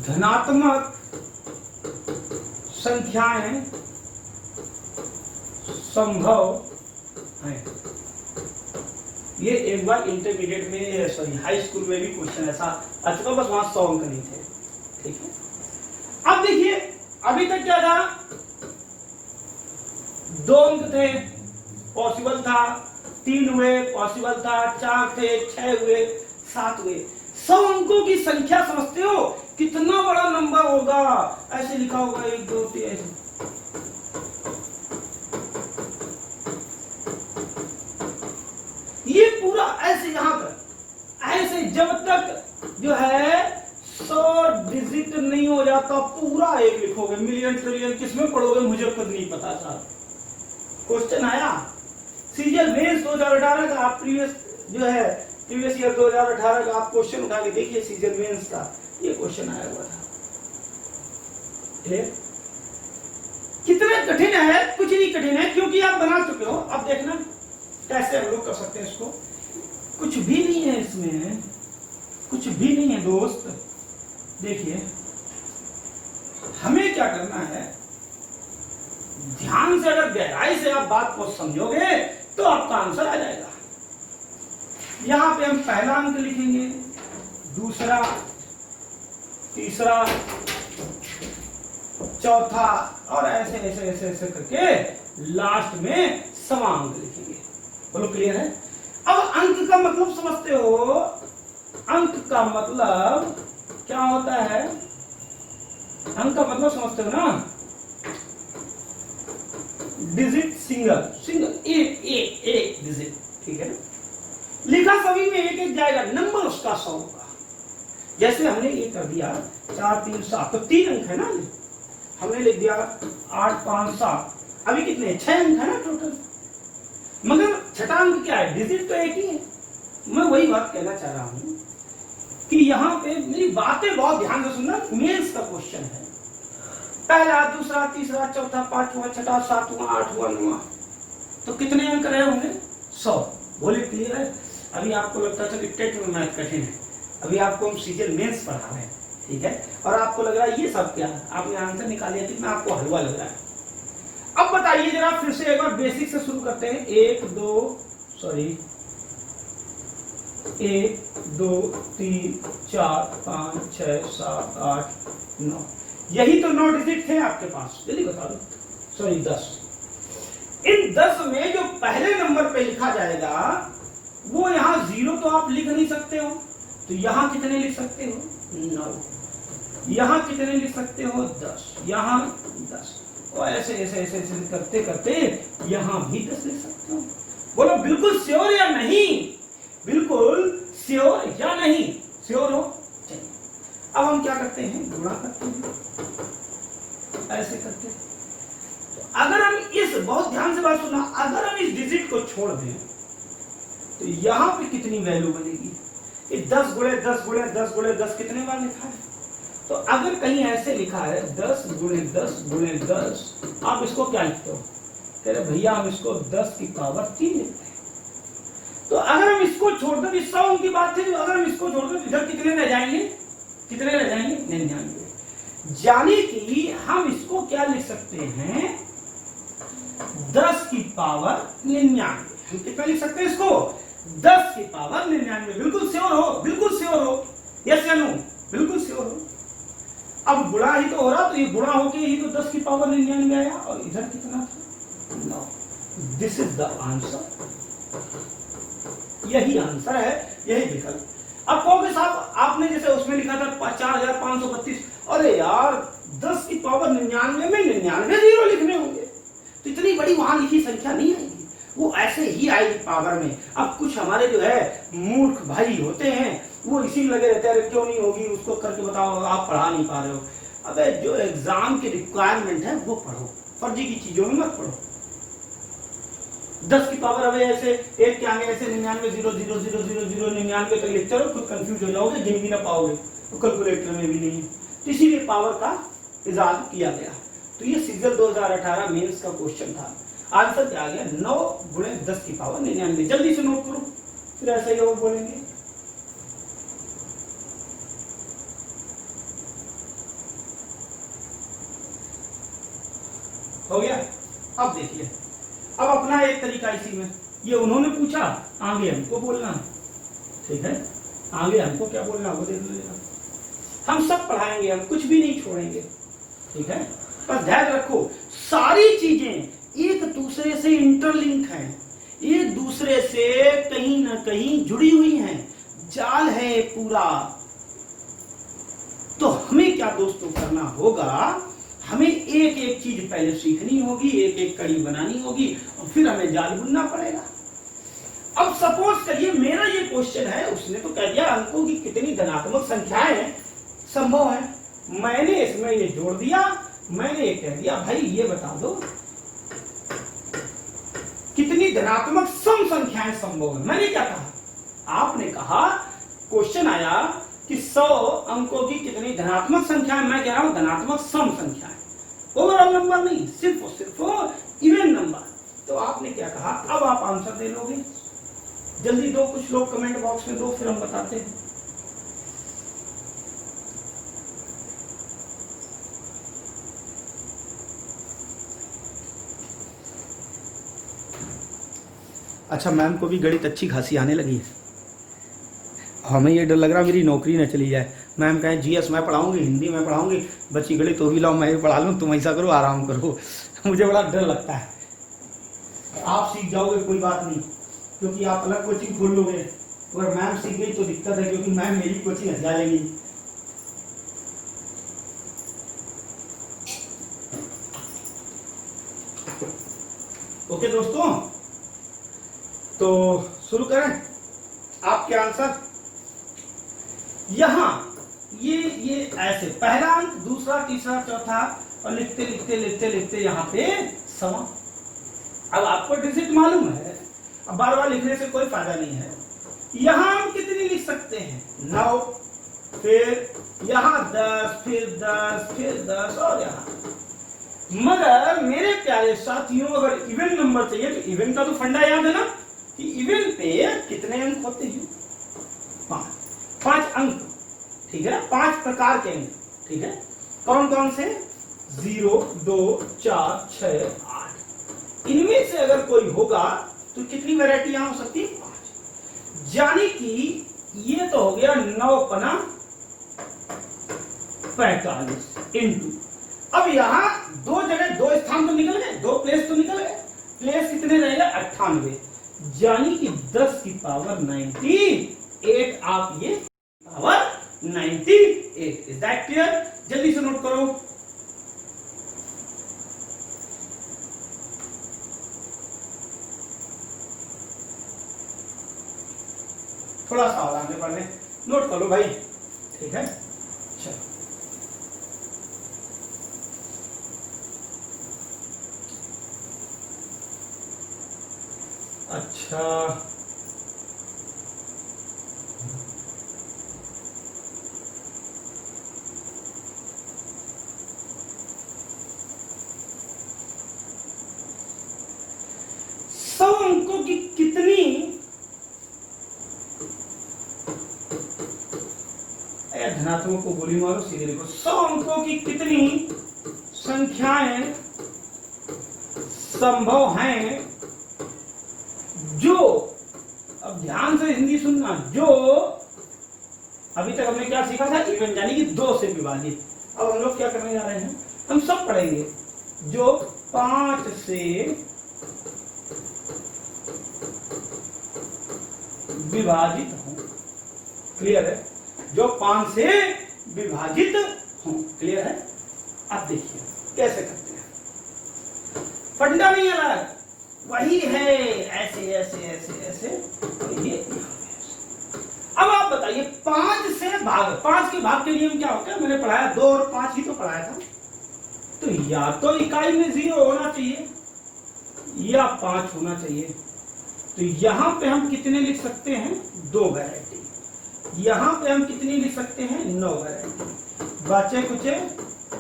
धनात्मक संख्याएं संभव हैं। ये एक बार इंटरमीडिएट में, सॉरी हाई स्कूल में भी क्वेश्चन ऐसा आ चुका, बस वहां 100 अंक नहीं थे, ठीक है। अब देखिए, अभी तक क्या था, 2 अंक थे, पॉसिबल था, 3 हुए, पॉसिबल था, 4 थे, 6 हुए, 7 हुए। 100 अंकों की संख्या समझते हो कितना बड़ा नंबर होगा? ऐसे लिखा होगा 1 2 3 ऐसे। ये पूरा ऐसे यहां पर ऐसे, जब तक जो है 100 डिजिट नहीं हो जाता पूरा 1 लिखोगे। मिलियन ट्रिलियन किसमें पढ़ोगे मुझे खुद नहीं पता साहब। क्वेश्चन आया सीजल मेंस 2018 का, आप प्रीवियस जो है प्रीवियस ईयर 2018 का आप क्वेश्चन उठा के देखिए, सीजल मेंस का ये क्वेश्चन आया हुआ था। कितना कठिन है? कुछ नहीं कठिन है, क्योंकि आप बना चुके हो। अब देखना कैसे हम लोग कर सकते हैं इसको। कुछ भी नहीं है इसमें, कुछ भी नहीं है दोस्त। देखिए हमें क्या करना है, ध्यान से अगर गहराई से आप बात को समझोगे तो आपका आंसर आ जाएगा। यहां पे हम पहला अंक लिखेंगे, दूसरा, तीसरा, चौथा, और ऐसे ऐसे ऐसे ऐसे करके लास्ट में 100 अंक लिखेंगे। बोलो क्लियर है? अब अंक का मतलब समझते हो? अंक का मतलब क्या होता है? अंक का मतलब समझते हो ना? डिजिट, सिंगल सिंगल, एक डिजिट, ठीक है ना। लिखा सभी में एक एक जाएगा, नंबर उसका 100 का। जैसे हमने ये कर दिया 4 3 7, तो 3 अंक है ना, हमने लिख दिया 8 5 7, अभी कितने 6 अंक है ना टोटल। मगर छठा अंक क्या है? डिजिट तो एक ही है। मैं वही बात कहना चाह रहा हूं कि यहाँ पे मेरी बातें बहुत ध्यान से सुनना। मेंस का क्वेश्चन है, पहला, दूसरा, तीसरा, चौथा, पांचवा, छठा, सातवां, आठवां, नौवां, तो कितने अंक रहे होंगे? 100। बोले क्लियर है? अभी आपको लगता था कि टेट में मैथ कठिन है, अभी आपको हम सीजल मेंस पढ़ा रहे हैं, ठीक है, और आपको लग रहा है ये सब क्या है, आपने आंसर निकालिए, कितना आपको हलवा लग रहा है। अब बताइए जरा, फिर से एक बार बेसिक से शुरू करते हैं। 1 2 3 4 5 6 7 8 9, यही तो 9 डिजिट थे आपके पास, जल्दी बता दो। सॉरी 10। इन 10 में जो पहले नंबर पे लिखा जाएगा वो यहाँ 0 तो आप लिख नहीं सकते हो, तो यहाँ कितने लिख सकते हो? 9। यहाँ कितने लिख सकते हो? 10। यहाँ 10, और ऐसे ऐसे ऐसे ऐसे करते करते यहाँ भी 10 लिख सकते हो। बोलो बिल्कुल श्योर या नहीं? बिल्कुल श्योर या नहीं? श्योर हो? चलिए अब हम क्या करते हैं, गुणा करते हैं, ऐसे करते हैं। तो अगर हम इस, बहुत ध्यान से बात सुनना, अगर हम इस डिजिट को छोड़ दें तो यहां पे कितनी वैल्यू बनेगी? ये 10 गुणे 10 गुणे 10 गुणे 10 कितने बार लिखा है? तो अगर कहीं ऐसे लिखा है 10 गुणे 10 गुणे 10, आप इसको क्या लिखते हो? कह रहे भैया हम इसको 10 की पावर 3 लिखते हैं। तो अगर हम इसको छोड़ दें, 100 की बात थी, अगर हम इसको छोड़ दें इधर कितने रह जाएंगे? कितने रह जाएंगे? 99। यानी कि हम इसको क्या लिख सकते हैं? 10 की पावर 99। हम कितना लिख सकते हैं इसको? 10 की पावर 99। बिल्कुल श्योर हो? बिल्कुल श्योर हो? यस या नो? बिल्कुल श्योर हो? अब गुणा ही तो हो रहा, तो ये गुणा होके ही तो 10 की पावर 99 आया, और इधर कितना था? 9। This is the answer. यही आंसर है, यही विकल्प। अब कहोगे साहब आपने जैसे उसमें लिखा था 4532, अरे यार 10 की पावर 99 में 99 जीरो लिखने होंगे, तो इतनी बड़ी वहां लिखी संख्या नहीं आएगी, वो ऐसे ही आएगी पावर में। अब कुछ हमारे जो है मूर्ख भाई होते हैं, वो इसी में लगे रहते हैं, क्यों नहीं होगी, उसको करके बताओ, आप पढ़ा नहीं पा रहे हो। अबे जो एग्जाम की रिक्वायरमेंट है वो पढ़ो, फर्जी की चीजों में मत पढ़ो। 10 की पावर अब ऐसे एक के आगे ऐसे 99 0 0 0 0 0 99 तक लिखते रहो, खुद कंफ्यूज हो जाओगे, गिन भी ना पाओगे, तो कैलकुलेटर में भी नहीं है। तो इसीलिए पावर का इजाद किया गया। तो ये सीजल 2018 मेंस का क्वेश्चन था। आंसर क्या आ गया? 9 गुणे 10 की पावर 99। जल्दी से नोट करो, फिर ऐसा ही और बोलेंगे। हो गया? अब देखिए, अब अपना एक तरीका इसी में, ये उन्होंने पूछा, आगे हमको बोलना है, ठीक है? आगे हमको क्या बोलना वो देख लेना। हम सब पढ़ाएंगे, हम कुछ भी नहीं छोड़ेंगे, ठीक है? बस ध्यान रखो, सारी चीजें एक दूसरे से इंटरलिंक हैं, एक दूसरे से कहीं ना कहीं जुड़ी हुई हैं, जाल है पूरा। तो हमें क्या दोस्तों करना होगा? हमें एक एक चीज पहले सीखनी होगी, एक एक कड़ी बनानी होगी, और फिर हमें जाल बुनना पड़ेगा। अब सपोज करिए मेरा ये क्वेश्चन है, उसने तो कह दिया अंकों की कितनी धनात्मक संख्याएं संभव है, मैंने इसमें ये जोड़ दिया, मैंने ये कह दिया भाई ये बता दो कितनी धनात्मक सम संख्याएं संभव है। मैंने क्या कहा? आपने कहा क्वेश्चन आया कि 100 अंकों की कितनी धनात्मक संख्याएं, मैं कह रहा हूं धनात्मक सम संख्याएं, ओवरऑल नंबर नहीं, सिर्फ और सिर्फ इवन नंबर। तो आपने क्या कहा? अब आप आंसर दे लोगे, जल्दी दो, कुछ लोग कमेंट बॉक्स में दो, फिर हम बताते हैं। अच्छा, मैम को भी गणित अच्छी खासी आने लगी है, हमें ये डर लग रहा मेरी नौकरी न चली जाए। मैम कहें जीएस मैं पढ़ाऊंगी, हिंदी मैं पढ़ाऊंगी, बच्ची गणित तो भी लाओ मैं भी पढ़ा लूँ, तुम ऐसा करो आराम करो। मुझे बड़ा डर लगता है। आप सीख जाओगे कोई बात नहीं, क्योंकि आप अलग कोचिंग खोल लोगे, और मैम सीख गई तो दिक्कत है, क्योंकि मैम मेरी कोचिंग हटा लेगी। ओके दोस्तों, तो शुरू करें। आपके आंसर यहां ये ऐसे, पहला अंक, दूसरा, तीसरा, चौथा, और लिखते लिखते लिखते लिखते यहाँ पे सवा। अब आपको डिजिट मालूम है, अब बार बार लिखने से कोई फायदा नहीं है। यहां हम कितनी लिख सकते हैं? 9, फिर यहाँ 10, फिर 10, फिर 10, और यहाँ। मगर मेरे प्यारे साथियों, अगर इवन नंबर चाहिए तो इवन का तो फंडा याद है ना, कि इवन पे कितने अंक होते हैं? 5 अंक, ठीक है ना? 5 प्रकार के अंक, ठीक है? कौन कौन से? 0, 2, 4, 6, 8। इनमें से अगर कोई होगा तो कितनी वैरायटी यहां हो सकती है? 5। यानी कि ये तो हो गया 9 पना 45। इंटू, अब यहाँ दो जगह दो स्थान तो निकल गए, दो प्लेस तो निकल गए, प्लेस कितने रहेगा 98, यानी कि 10 की पावर 98 आप ये पावर 98। Is that clear? जल्दी से नोट करो। थोड़ा सा और आगे बढ़ लें, नोट कर लो भाई, ठीक है। चलो अच्छा, सौ अंकों की कितनी धनात्मक को गोली मारो सीधे लिखो, 100 अंकों की कितनी संख्याएं संभव हैं जो, अब ध्यान से हिंदी सुनना, जो अभी तक हमने क्या सीखा था, इवन यानी कि 2 से विभाजित। अब हम लोग क्या करने जा रहे हैं, हम सब पढ़ेंगे, जो 5 से विभाजित हो। क्लियर है? जो 5 से विभाजित हो। क्लियर है? अब देखिए कैसे करते हैं, फंडा नहीं अलग, वही है, ऐसे ऐसे ऐसे ऐसे, ये। अब आप बताइए 5 से भाग, 5 के भाग के नियम क्या होता है, मैंने पढ़ाया 2 और 5 ही तो पढ़ाया था। तो या तो इकाई में 0 होना चाहिए या 5 होना चाहिए। तो यहां पे हम कितने लिख सकते हैं, 2 वैरायटी। यहां पे हम कितनी लिख सकते हैं, 9 वैरायटी, बचे कुछ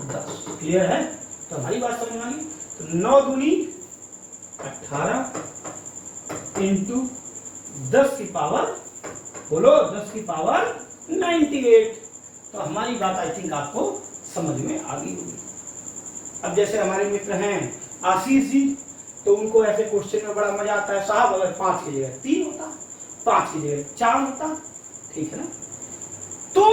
10। क्लियर है? तो हमारी बात समझ में आ गई। तो 9 दूनी 18 इंटू 10 की पावर, बोलो 10 की पावर 98। तो हमारी बात आई थिंक आपको समझ में आ गई होगी। अब जैसे हमारे मित्र हैं आशीष जी, तो उनको ऐसे क्वेश्चन में बड़ा मजा आता है, साहब अगर 5 की जगह 3 होता, 5 की जगह 4 होता, ठीक है ना। तो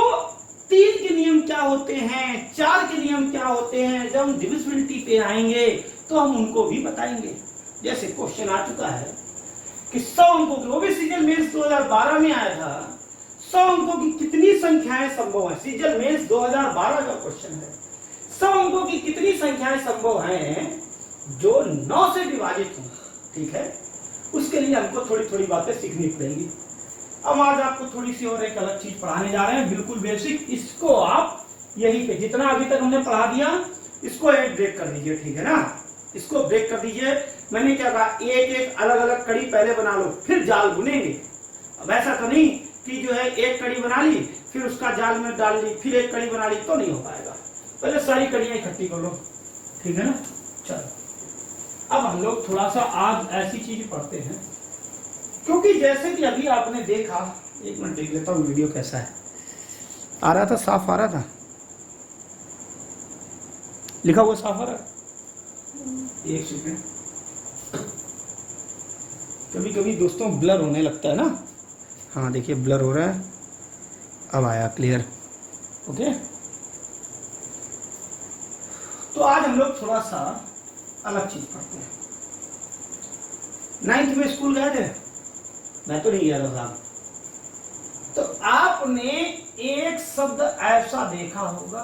3 के नियम क्या होते हैं, 4 के नियम क्या होते हैं, जब हम डिविजिबिलिटी पे आएंगे तो हम उनको भी बताएंगे। जैसे क्वेश्चन आ चुका है कि 100 अंकों की, वो भी सीजन मेंस 2012 में आया था, 100 अंकों की कितनी संख्याएं संभव है, सीजन मेंस 2012 का क्वेश्चन है। 100 अंकों की कितनी संख्याएं संभव हैं जो 9 से विभाजित हो। ठीक है, उसके लिए हमको थोड़ी थोड़ी बातें सीखनी पड़ेगी। अब आज आपको थोड़ी सी और एक अलग चीज पढ़ाने जा रहे हैं, बिल्कुल बेसिक। इसको आप यहीं पे जितना अभी तक हमने पढ़ा दिया, इसको एक ब्रेक कर दीजिए, ठीक है ना। इसको ब्रेक कर दीजिए। मैंने क्या कहा, एक एक अलग अलग कड़ी पहले बना लो, फिर जाल बुनेंगे। अब ऐसा तो नहीं कि जो है एक कड़ी बना ली, फिर उसका जाल में डाल ली, फिर एक कड़ी बना ली, तो नहीं हो पाएगा। पहले सारी कड़ियां इकट्ठी कर लो, ठीक है ना। चलो अब हम लोग थोड़ा सा आज ऐसी चीज पढ़ते हैं, क्योंकि जैसे कि अभी आपने देखा, एक मिनट देख लेता हूँ वीडियो कैसा है, आ रहा था, साफ आ रहा था, लिखा हुआ साफ आ रहा है। एक सेकंड, कभी कभी दोस्तों ब्लर होने लगता है ना। हाँ देखिए ब्लर हो रहा है, अब आया क्लियर। ओके, तो आज हम लोग थोड़ा सा अलग चीज पढ़ते हैं। 9th में स्कूल गए थे? मैं तो नहीं गया था साहब। तो आपने एक शब्द ऐसा देखा होगा,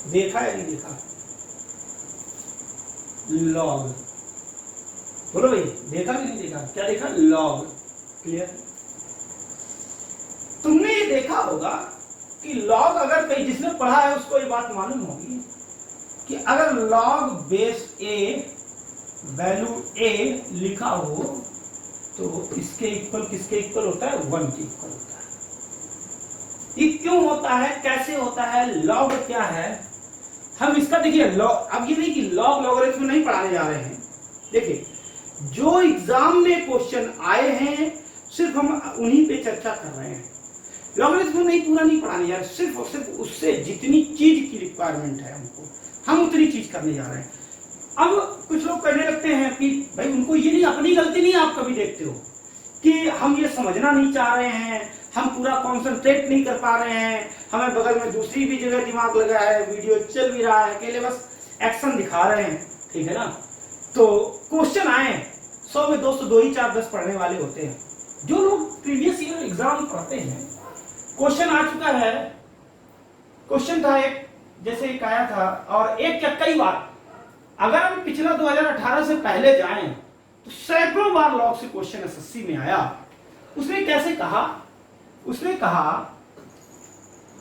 देखा या नहीं देखा? लॉग। बोलो भाई, देखा कि नहीं देखा? क्या देखा? लॉग। क्लियर? तुमने ये देखा होगा कि लॉग, अगर कहीं जिसने पढ़ा है उसको ये बात मालूम होगी कि अगर लॉग बेस ए वैल्यू ए लिखा हो तो इसके इक्वल किसके इक्वल होता है? 1 के इक्वल होता है। ये क्यों होता है, कैसे होता है, लॉग क्या है, हम इसका देखिए लॉग। अब ये नहीं कि लॉग लॉगरिथम नहीं पढ़ाने जा रहे हैं। देखिए जो एग्जाम में क्वेश्चन आए हैं सिर्फ हम उन्हीं पे चर्चा कर रहे हैं। लॉगरिथम नहीं, पूरा नहीं पढ़ाने जा रहे, सिर्फ और सिर्फ उससे जितनी चीज की रिक्वायरमेंट है हमको, हम उतनी चीज करने जा रहे हैं। अब कुछ लोग कहने लगते हैं कि भाई उनको ये नहीं, अपनी गलती नहीं, आप कभी देखते हो कि हम ये समझना नहीं चाह रहे हैं, हम पूरा कॉन्सेंट्रेट नहीं कर पा रहे हैं, हमें बगल में दूसरी भी जगह दिमाग लगा है, वीडियो चल भी रहा है, अकेले बस एक्शन दिखा रहे हैं, ठीक है ना। तो क्वेश्चन आए 100 में 200 2 ही 4 10 पढ़ने वाले होते हैं। जो लोग प्रीवियस ईयर एग्जाम पढ़ते हैं, क्वेश्चन आ चुका है, क्वेश्चन था एक, जैसे एक आया था, और एक क्या कई बार, अगर हम पिछला 2018 से पहले जाएं तो सैकड़ों बार लॉग से क्वेश्चन एसएससी में आया। उसने कैसे कहा, उसने कहा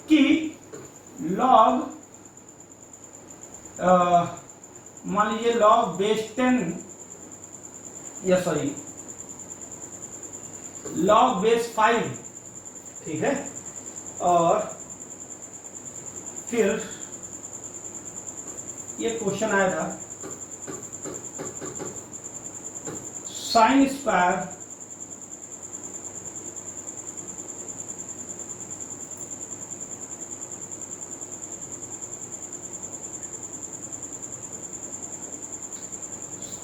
कि लॉग मान लीजिए लॉग बेस 10 या सॉरी लॉग बेस 5, ठीक है, और फिर ये क्वेश्चन आया था साइन स्क्वायर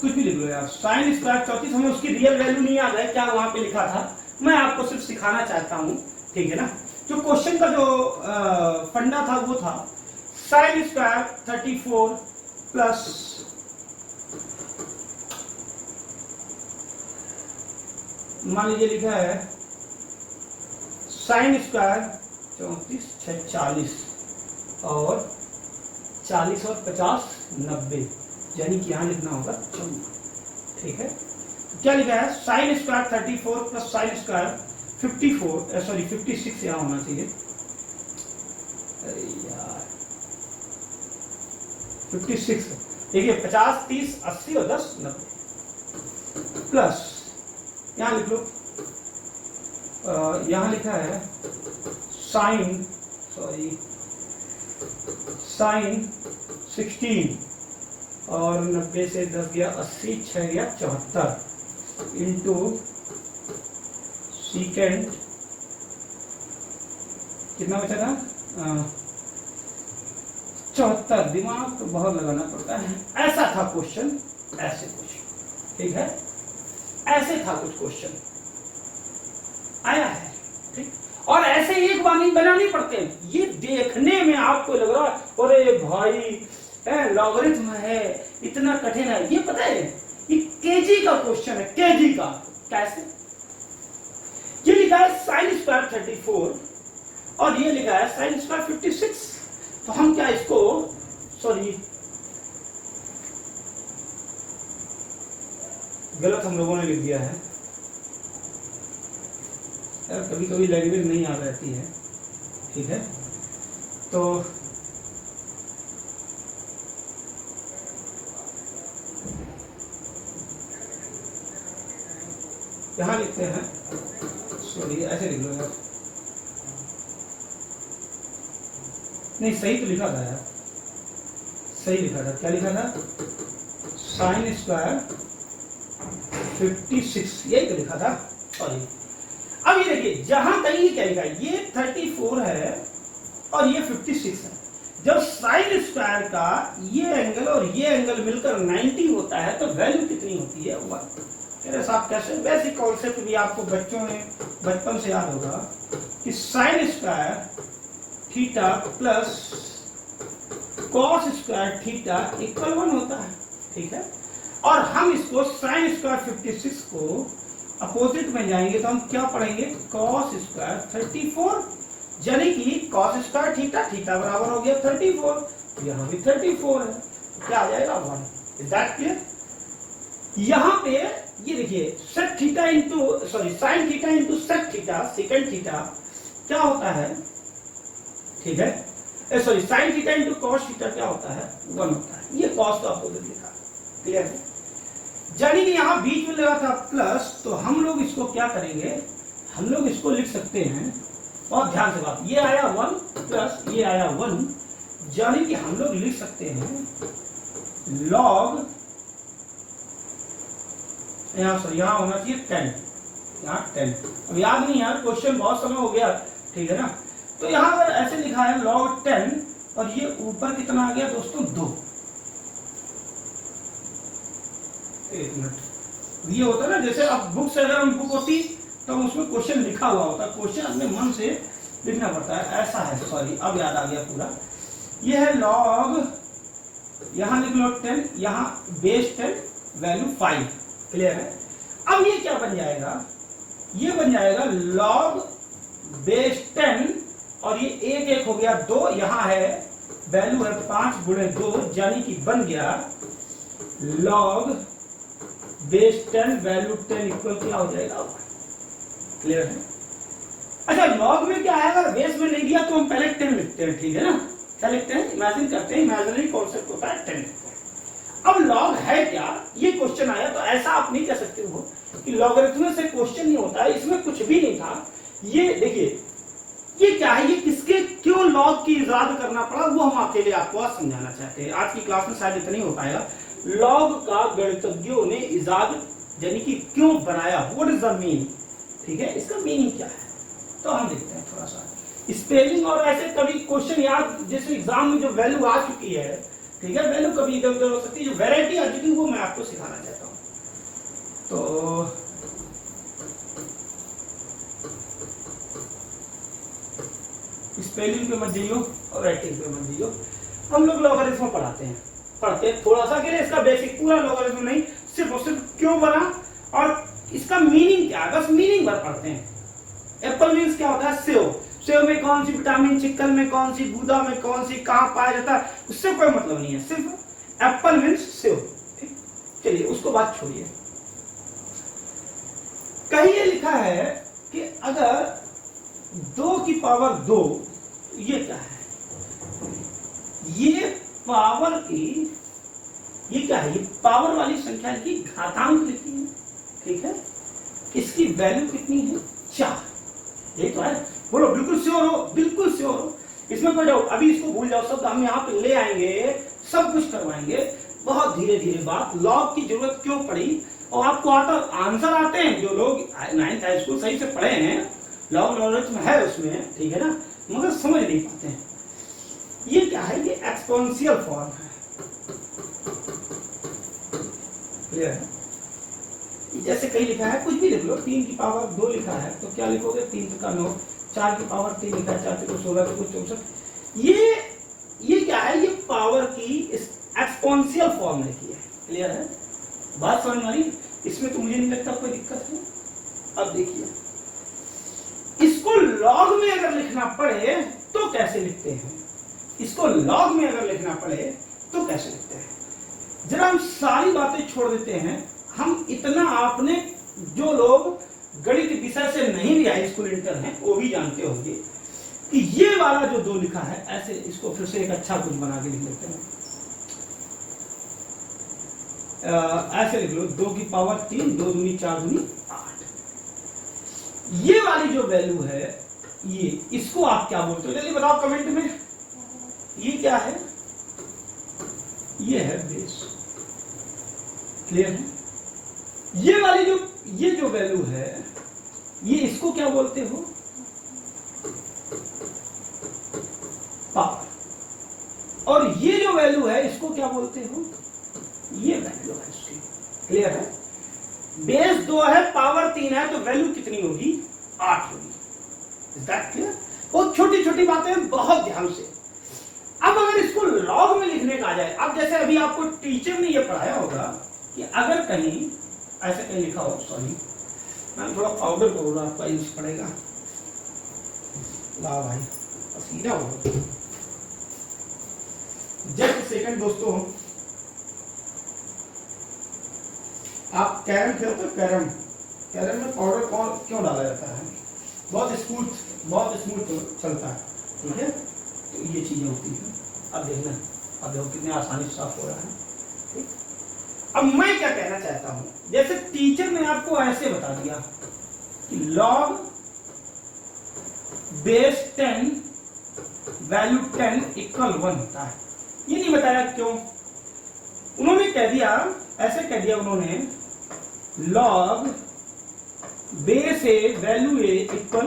कुछ भी लिख लो यार, साइन स्क्वायर 34, हमें उसकी रियल वैल्यू नहीं याद है क्या वहां पे लिखा था, मैं आपको सिर्फ सिखाना चाहता हूं, ठीक है ना। जो क्वेश्चन का जो फंडा था वो था साइन स्क्वायर 34 प्लस मान लीजिए लिखा है साइन स्क्वायर 34 6 40 और 40 और 50 90, यानी कि यहां लिखना होगा 54, ठीक है। तो क्या लिखा है sine square 34 plus sine square 54 sorry 56 यहां होना चाहिए, अरे यार 56, देखिए 50 30 80 और 10 90 प्लस यहां लिख लो, यहां लिखा है साइन सॉरी साइन 16 और 90 से 10 गया 80 6 गया 74 इंटू सीकेंड कितना बचा था 74, दिमाग तो बहुत लगाना पड़ता है। ऐसा था क्वेश्चन, ऐसे कुछ, ठीक है, ऐसे था कुछ क्वेश्चन आया है, ठीक। और ऐसे एक बार नहीं बनाने पड़ते, ये देखने में आपको लग रहा है अरे भाई लॉगरिथम है इतना कठिन है, ये पता है ये केजी का क्वेश्चन है, केजी का। कैसे, ये लिखा है साइन स्क्वायर 34 और ये लिखा है साइन स्क्वायर 56, तो हम क्या इसको सॉरी गलत हम लोगों ने लिख दिया है यार, कभी कभी लैंग्वेज नहीं याद रहती है, ठीक है। तो यहां लिखते हैं सॉरी, ऐसे लिख लो यार, नहीं सही तो लिखा था यार, सही लिखा था, क्या लिखा था साइन स्क्वायर 56, यही तो लिखा था, सॉरी। अब ये देखिए जहां कहीं क्या लिखा है, ये 34 है और ये 56 है, जब साइन स्क्वायर का ये एंगल और ये एंगल मिलकर 90 होता है तो वैल्यू कितनी होती है 1। मेरे साथ कैसे, बेसिक कॉन्सेप्ट भी आपको बच्चों ने बचपन से याद होगा कि sine square theta plus cos square theta equal 1 होता है, ठीक है। और हम इसको साइन स्क्वायर 56 को अपोजिट में जाएंगे तो हम क्या पढ़ेंगे कॉस स्क्वायर 34, यानी कि कॉस स्क्वायर थीटा, थीटा बराबर हो गया 34, यहाँ भी 34 है, तो क्या आ जाएगा 1। Is that clear. यहाँ पे ये देखिए sec theta into sorry sine theta into sec theta second theta क्या होता है, ठीक है, sorry sine theta into cos theta क्या होता है 1 होता है, ये कॉस का अपोजिट लिखा, क्लियर है। यानी कि यहाँ बीच में लगा था प्लस, तो हम लोग इसको क्या करेंगे, हम लोग इसको लिख सकते हैं, और ध्यान से बात, ये आया 1 प्लस ये आया 1, यानी कि हम लोग लिख सकते हैं लॉग, यहाँ सॉरी यहाँ होना चाहिए 10, यहाँ 10, अब याद नहीं यार क्वेश्चन बहुत समय हो गया, ठीक है ना। तो यहाँ अगर ऐसे लिखा है log 10 और ये ऊपर कितना आ गया दोस्तों 2, एक मिनट, ये होता है ना जैसे अब बुक से अगर हम बुक होती तो उसमें क्वेश्चन लिखा हुआ होता है, क्वेश्चन अपने मन से लिखना पड़ता है। ऐसा है, सॉरी अब याद आ गया पूरा, ये है लॉग, यहां लिख लो 10, यहां बेस 10 वैल्यू 5, क्लियर है। अब ये क्या बन जाएगा, ये बन जाएगा लॉग बेस 10 और ये एक एक हो गया 2, यहां है वैल्यू है 5 गुणे 2, यानी कि बन गया लॉग बेस 10 वैल्यू 10 इक्वल क्या हो जाएगा, क्लियर है। अच्छा लॉग में क्या है, अगर बेस में नहीं दिया तो हम पहले 10 लिखते हैं, ठीक है ना, क्या लिखते हैं, इमेजिन करते हैं, इमेजिनरी कॉन्सेप्ट होता है 10। अब लॉग है क्या, ये क्वेश्चन आया, तो ऐसा आप नहीं कह सकते हो कि लॉगरिथम से क्वेश्चन नहीं होता है, इसमें कुछ भी नहीं था। ये देखिए ये क्या है, ये किसके क्यों लॉग की इजाद करना पड़ा, वो हम अकेले आपको आज समझाना चाहते हैं। आज की क्लास में शायद इतना ही हो पाएगा। लॉग का गणितज्ञों ने इजाद यानी कि क्यों बनाया, व्हाट इज द मीनिंग, ठीक है, इसका मीनिंग क्या है, तो हम देखते हैं थोड़ा सा स्पेलिंग। और ऐसे कभी क्वेश्चन याद, जैसे एग्जाम में जो वैल्यू आ चुकी है, ठीक है, वैल्यू कभी इधर उधर हो सकती है, जो वैरायटी आ चुकी है वो मैं आपको सिखाना चाहता हूँ। तो स्पेलिंग पे मत जाइयो और राइटिंग पे मत जाइयो, हम लोग लॉगरिथम पढ़ते हैं थोड़ा सा के लिए, इसका बेसिक पूरा लॉगरिथम नहीं, सिर्फ और सिर्फ क्यों बना और इसका मीनिंग क्या है, बस मीनिंग भर पढ़ते हैं। एप्पल मीन्स क्या होता है, सेव, सेव में कौन सी विटामिन, चिकन में कौन सी, गूदा में कौन सी, कहाँ पाया जाता है, उससे कोई मतलब नहीं है, सिर्फ एप्पल मीन्स सेव, ठीक। चलिए उसको बात छोड़िए। कहीं ये लिखा है कि अगर 2 की पावर 2, ये क्या है, ये पावर की, ये क्या है, ये पावर वाली संख्या की घातांक लिखी है, ठीक है, इसकी वैल्यू कितनी है, 4, ये तो है, बोलो बिल्कुल श्योर हो, बिल्कुल श्योर हो, इसमें कोई डाउट, अभी इसको भूल जाओ, सब हम यहाँ पे ले आएंगे, सब कुछ करवाएंगे, बहुत धीरे धीरे बात। लॉग की जरूरत क्यों पड़ी, और आपको आता आंसर आते हैं, जो लोग 9th हाई स्कूल सही से पढ़े हैं, लॉग लॉगरिथम है उसमें, ठीक है ना, मगर समझ नहीं पाते हैं। ये क्या है, ये एक्सपोनेंशियल फॉर्म है, क्लियर है। जैसे कहीं लिखा है, कुछ भी लिख लो, 3 की पावर 2 लिखा है तो क्या लिखोगे, 3 का 9, 4 की पावर 3 लिखा है, 4 को 16, 3 को 64। ये क्या है, ये पावर की एक्सपोनेंशियल फॉर्म लिखी है, क्लियर है, बात समझ में आई। इसमें तो मुझे नहीं लगता कोई दिक्कत है। अब देखिए, इसको लॉग में अगर लिखना पड़े तो कैसे लिखते हैं, इसको लॉग में अगर लिखना पड़े तो कैसे लिखते हैं, जरा हम सारी बातें छोड़ देते हैं। हम इतना, आपने जो लोग गणित विषय से नहीं भी हाई स्कूल इंटर हैं वो भी जानते होंगे कि ये वाला जो 2 लिखा है, ऐसे इसको फिर से एक अच्छा कुछ बना के लिख लेते हैं, ऐसे लिख लो, 2 की पावर 3, 2 दूनी 4 दूनी 8। ये वाली जो वैल्यू है, ये, इसको आप क्या बोलते हो, जल्दी बताओ कमेंट में, ये क्या है, ये है बेस, क्लियर है। ये वाली जो, ये जो वैल्यू है, ये इसको क्या बोलते हो, पावर। और ये जो वैल्यू है, इसको क्या बोलते हो, ये वैल्यू है इसकी, क्लियर है। बेस 2 है, पावर 3 है, तो वैल्यू कितनी होगी, 8 होगी। Is that clear. बहुत छोटी छोटी बातें, बहुत ध्यान से। अब अगर इसको लॉग में लिखने का आ जाए, अब जैसे अभी आपको टीचर ने ये पढ़ाया होगा कि अगर कहीं ऐसे कहीं लिखा हो, सॉरी मैं थोड़ा पाउडर को बोला, आपका यूज पड़ेगा, ला भाई पसीना हो, जस्ट सेकंड दोस्तों, आप कैरम खेलते हो, कैरम में पाउडर कौन क्यों डाला जाता है, बहुत स्मूथ चलता है, ठीक है, तो ये चीजें होती है। अब देखना, अब देखो कितने आसानी से साफ हो रहा है, ठीक। अब मैं क्या कहना चाहता हूं, जैसे टीचर ने आपको ऐसे बता दिया कि लॉग बेस 10 वैल्यू 10 इक्वल 1 होता है, ये नहीं बताया क्यों, उन्होंने कह दिया, ऐसे कह दिया उन्होंने, लॉग बेस ए वैल्यू ए इक्वल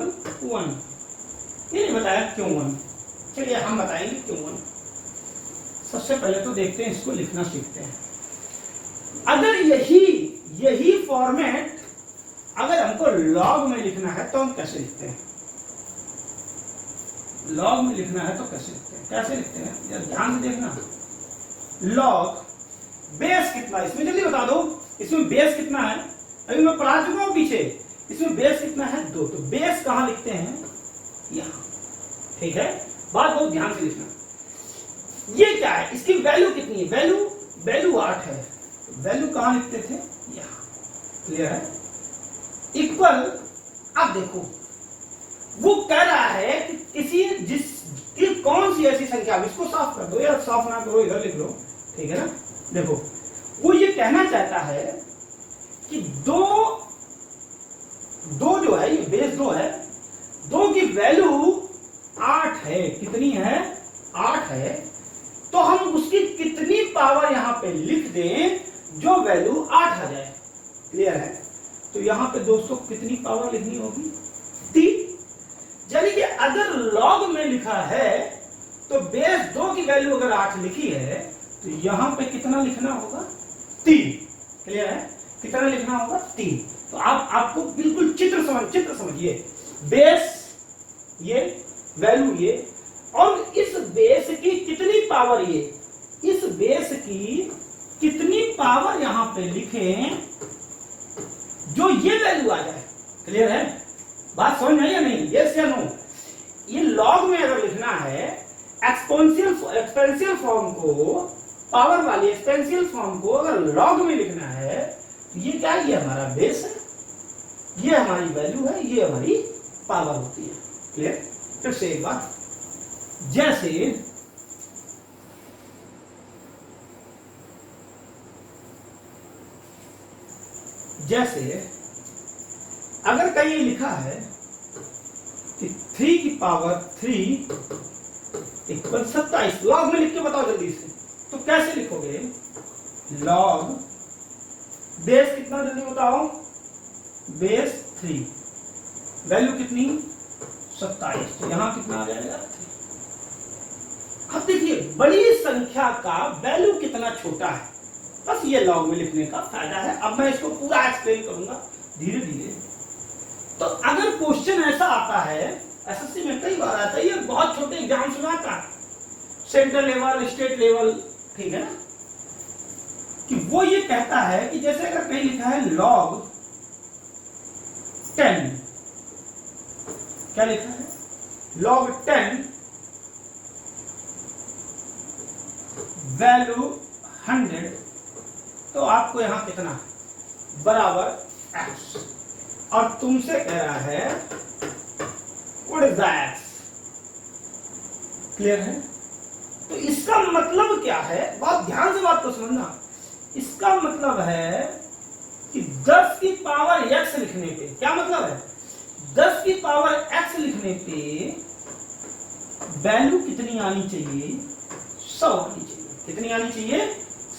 1, ये नहीं बताया क्यों 1। चलिए हम बताएंगे क्यों 1। सबसे पहले तो देखते हैं, इसको लिखना सीखते हैं। अगर यही फॉर्मेट अगर हमको लॉग में लिखना है तो हम कैसे लिखते हैं? लॉग में लिखना है तो कैसे लिखते हैं? कैसे लिखते हैं यार, ध्यान से देखना। लॉग बेस कितना, इसमें जल्दी बता दो, इसमें बेस कितना है? अभी मैं पढ़ा चुका हूं पीछे, इसमें बेस कितना है? 2। तो बेस कहां लिखते हैं? यहां। ठीक है, बात बहुत ध्यान से लिखना। ये क्या है? इसकी वैल्यू कितनी है? वैल्यू 8 है। वैल्यू कहां लिखते थे? यहां। क्लियर है? इक्वल, अब देखो वो कह रहा है कि किसी कौन सी ऐसी संख्या, इसको साफ कर दो या साफ ना करो, इधर लिख लो। ठीक है ना? देखो वो ये कहना चाहता है कि दो जो है, ये बेस 2 है, 2 की वैल्यू 8 है। कितनी है? 8 है। तो हम उसकी कितनी पावर यहां पे लिख दें जो वैल्यू 8 आ जाए। क्लियर है? तो यहां पे दोस्तों कितनी पावर लिखनी होगी? 3। यानी कि अगर लॉग में लिखा है तो बेस 2 की वैल्यू अगर 8 लिखी है तो यहां पे कितना लिखना होगा? 3। क्लियर है? कितना लिखना होगा? 3। तो आपको बिल्कुल चित्र समझिए। बेस ये, वैल्यू ये, और इस बेस की कितनी पावर ये, इस बेस की कितनी पावर यहां पे लिखें जो ये वैल्यू आ जाए। क्लियर है? बात समझ में आई या नहीं? यस या नो? ये लॉग में अगर लिखना है एक्सपेंसियल फॉर्म को, पावर वाली एक्सपेंसियल फॉर्म को अगर लॉग में लिखना है तो ये क्या, ये हमारा बेस है, ये हमारी वैल्यू है, ये हमारी पावर होती है। क्लियर? फिर से एक बार, जैसे अगर कहीं लिखा है कि 3 की पावर 3 इक्वल 27, लॉग में लिख के बताओ जल्दी से, तो कैसे लिखोगे? लॉग बेस कितना, जल्दी बताओ? बेस 3, वैल्यू कितनी? 27। तो यहां कितना आ जाएगा? 3। अब देखिए बड़ी संख्या का वैल्यू कितना छोटा है, बस ये लॉग में लिखने का फायदा है। अब मैं इसको पूरा एक्सप्लेन करूंगा धीरे धीरे। तो अगर क्वेश्चन ऐसा आता है, एसएससी में कई बार आता है, ये बहुत छोटे एग्जाम्स में आता है, सेंट्रल लेवल, स्टेट लेवल, ठीक है ना, कि वो ये कहता है कि जैसे अगर कहीं लिखा है लॉग 10, क्या लिखा है? लॉग 10 वैल्यू 100, तो आपको यहां कितना बराबर x, और तुमसे कह रहा है व्हाट इज दैट? क्लियर है? तो इसका मतलब क्या है? बहुत ध्यान से बात को समझना। इसका मतलब है कि 10 की पावर x लिखने पे, क्या मतलब है? 10 की पावर x लिखने पे वैल्यू कितनी आनी चाहिए? 100 आनी चाहिए। कितनी आनी चाहिए?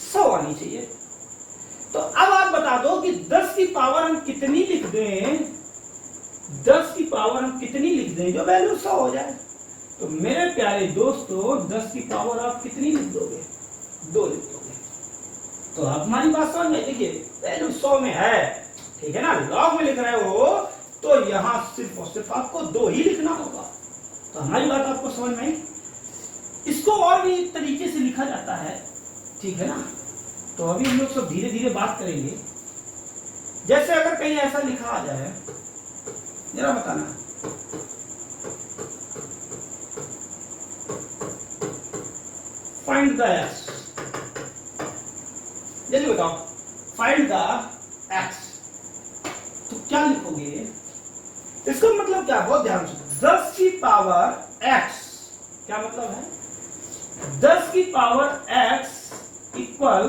100 आनी चाहिए। तो अब आप बता दो कि 10 की पावर हम कितनी लिख दें, 10 की पावर हम कितनी लिख दें जो वैल्यू 100 हो जाए। तो मेरे प्यारे दोस्तों 10 की पावर आप कितनी लिख दोगे? 2 लिख दोगे। तो आप हमारी बात समझ में, देखिए वैल्यू 100 में है, ठीक है ना, लॉग में लिख रहे हो तो यहां सिर्फ और सिर्फ आपको 2 ही लिखना होगा। तो हमारी बात आपको समझ में आई? इसको और भी एक तरीके से लिखा जाता है, ठीक है ना। तो अभी हम लोग सब धीरे धीरे बात करेंगे। जैसे अगर कहीं ऐसा लिखा आ जाए, जरा बताना, फाइंड द एक्स, जल्दी बताओ, फाइंड द एक्स, तो क्या लिखोगे? इसका मतलब क्या? बहुत ध्यान से, 10 की पावर x, क्या मतलब है? 10 की पावर x इक्वल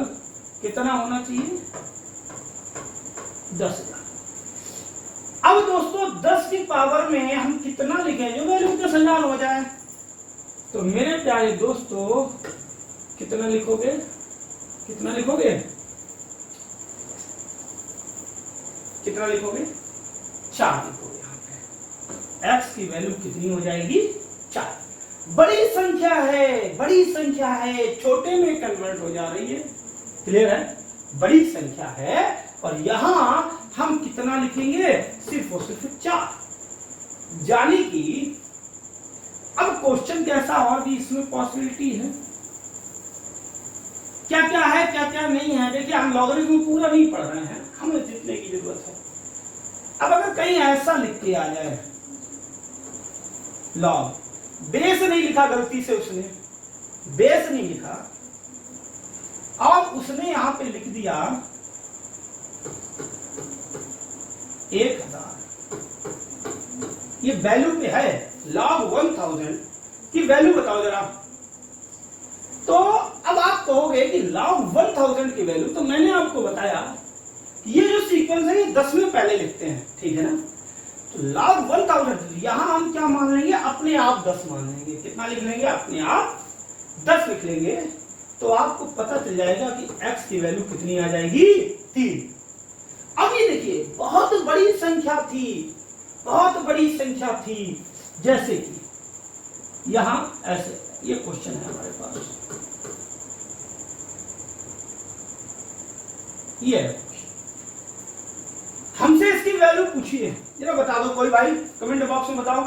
कितना होना चाहिए? 10,000। अब दोस्तों 10 की पावर में हम कितना लिखें जो वैल्यू 10,000 हो जाए? तो मेरे प्यारे दोस्तों कितना लिखोगे? कितना लिखोगे? कितना लिखोगे? 4 लिखोगे। यहाँ पे x की वैल्यू कितनी हो जाएगी? 4। बड़ी संख्या है, बड़ी संख्या है, छोटे में कन्वर्ट हो जा रही है। क्लियर है? बड़ी संख्या है और यहां हम कितना लिखेंगे, सिर्फ और सिर्फ 4। यानी कि अब क्वेश्चन कैसा और भी इसमें पॉसिबिलिटी है, क्या क्या है क्या क्या नहीं है। देखिए हम लॉगरिथम पूरा नहीं पढ़ रहे हैं, हमें जितने की जरूरत है। अब अगर कहीं ऐसा लिख के आ जाए लॉग, बेस नहीं लिखा गलती से, उसने बेस नहीं लिखा और उसने यहां पे लिख दिया 1000, ये वैल्यू पे है, log 1000 की वैल्यू बताओ जरा। तो अब आप कहोगे कि log 1000 की वैल्यू, तो मैंने आपको बताया ये जो सीक्वेंस है ये 10 में पहले लिखते हैं, ठीक है ना। तो log 1000 यहां हम क्या मान लेंगे, अपने आप 10 मान लेंगे। कितना लिख लेंगे, अपने आप 10 लिख लेंगे। तो आपको पता चल जाएगा कि x की वैल्यू कितनी आ जाएगी, 3। अब ये देखिए बहुत बड़ी संख्या थी, बहुत बड़ी संख्या थी, जैसे कि यहां ऐसे, ये क्वेश्चन है हमारे पास, ये हमसे इसकी वैल्यू पूछिए, जरा बता दो कोई भाई, कमेंट बॉक्स में बताओ।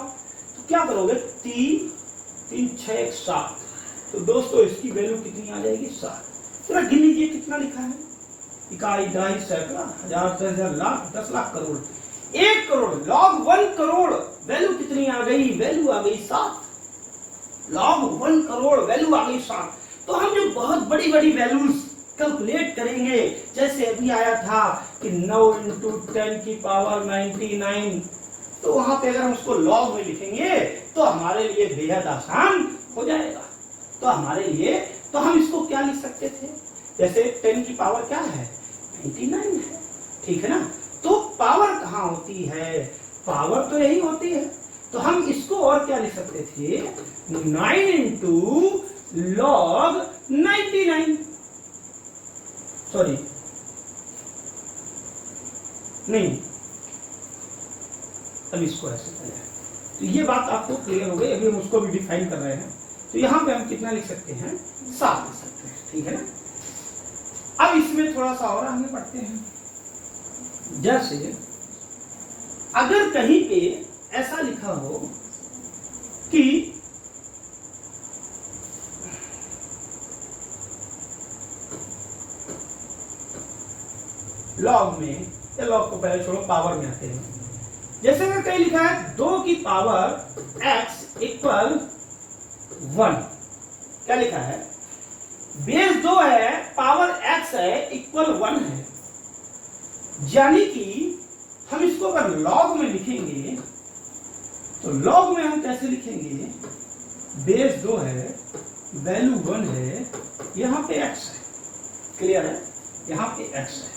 तो क्या करोगे, 3 3 6 1 7। तो दोस्तों इसकी वैल्यू कितनी आ जाएगी, 7। जरा गिन लीजिए कितना लिखा है, इकाई, दहाई, सैकड़ा, हजार, 10,000, लाख, 10 लाख, करोड़, 1 करोड़। log 1 करोड़ वैल्यू कितनी आ गई, वैल्यू आ गई 7। log 1 करोड़ वैल्यू आ गई 7। तो हम जो बहुत बड़ी बड़ी वैल्यूज कैलकुलेट करेंगे, जैसे अभी आया था कि 9 × 10⁻99, तो वहां पे अगर हम उसको लॉग में लिखेंगे तो हमारे लिए बेहद आसान हो जाएगा। तो हमारे लिए, तो हम इसको क्या लिख सकते थे, जैसे 10 की पावर क्या है, 99 है, ठीक है ना। तो पावर कहाँ होती है, पावर तो यही होती है। तो हम इसको और क्या लिख सकते थे, 9 × log 99, सॉरी नहीं, अब इसको ऐसे करें। तो ये बात आपको क्लियर हो गई। अभी हम उसको भी डिफाइन कर रहे हैं। तो यहां पे हम कितना लिख सकते हैं, 7 लिख सकते हैं, ठीक है ना। अब इसमें थोड़ा सा और आगे बढ़ते हैं। जैसे अगर कहीं पे ऐसा लिखा हो कि लॉग में, या लॉग को पहले छोड़ो, पावर में आते हैं। जैसे अगर कहीं लिखा है 2 की पावर x इक्वल 1, क्या लिखा है, बेस 2 है, पावर x है, इक्वल 1 है। यानी कि हम इसको अगर लॉग में लिखेंगे तो लॉग में हम कैसे लिखेंगे, बेस 2 है, वैल्यू 1 है, यहां पे x है, क्लियर है, यहां पे x है,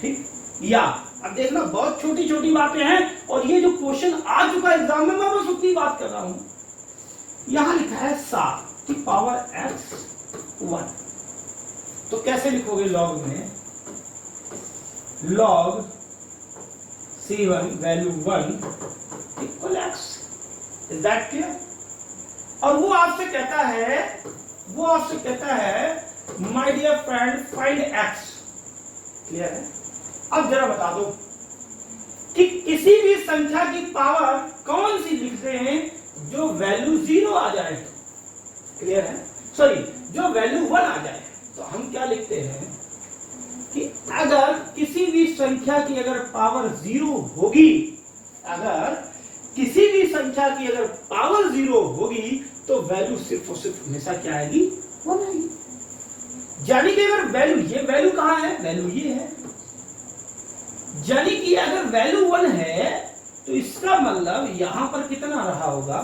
ठीक। या अब देखना बहुत छोटी छोटी बातें हैं, और ये जो क्वेश्चन आ चुका है एग्जाम में, मैं बस उतनी बात कर रहा हूं। यहां लिखा है 7 की पावर x 1, तो कैसे लिखोगे लॉग में, log 7 value 1 equal x, is that clear. और वो आपसे कहता है my dear friend find x, clear है। अब जरा बता दो कि किसी भी संख्या की पावर कौन सी लिखते हैं जो वैल्यू 0 आ जाए, क्लियर है, सॉरी जो वैल्यू 1 आ जाए। तो हम क्या लिखते हैं कि अगर किसी भी संख्या की अगर पावर 0 होगी, अगर किसी भी संख्या की अगर पावर 0 होगी, तो वैल्यू सिर्फ और सिर्फ हमेशा क्या आएगी, 1 आएगी। यानी कि अगर वैल्यू, ये वैल्यू कहां है, वैल्यू ये है, यानी कि अगर वैल्यू 1 है तो इसका मतलब यहां पर कितना रहा होगा,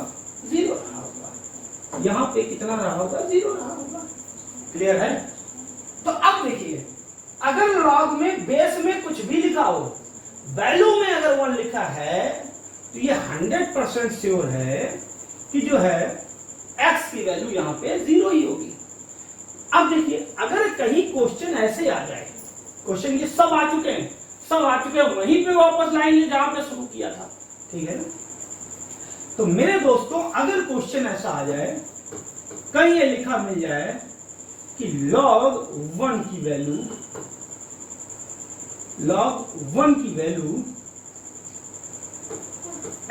0 रहा होगा, यहां पे कितना रहा होगा, 0 रहा होगा, क्लियर है। तो अब देखिए अगर लॉग में बेस में कुछ भी लिखा हो, वैल्यू में अगर 1 लिखा है, तो ये 100% श्योर है कि जो है x की वैल्यू यहां पे 0 ही होगी। अब देखिए अगर कहीं क्वेश्चन ऐसे आ जाए, क्वेश्चन ये सब आ चुके हैं, वहीं पे वापस लाएंगे जहां पे शुरू किया था, ठीक है ना। तो मेरे दोस्तों अगर क्वेश्चन ऐसा आ जाए, कहीं ये लिखा मिल जाए कि log 1 की वैल्यू log 1 की वैल्यू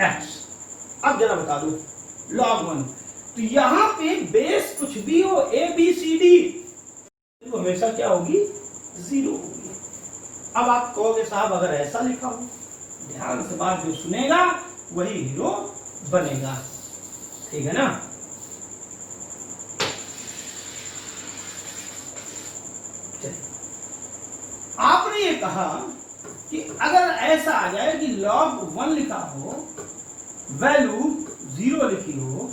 x। अब जरा बता दो log 1, तो यहां पे बेस कुछ भी हो, a b c d, तो हमेशा क्या होगी, 0 होगी। अब आप कहोगे साहब अगर ऐसा लिखा हो, ध्यान से बात जो सुनेगा वही हीरो बनेगा, ठीक है ना। आपने ये कहा कि अगर ऐसा आ जाए कि log 1 लिखा हो, वैल्यू 0 लिखी हो,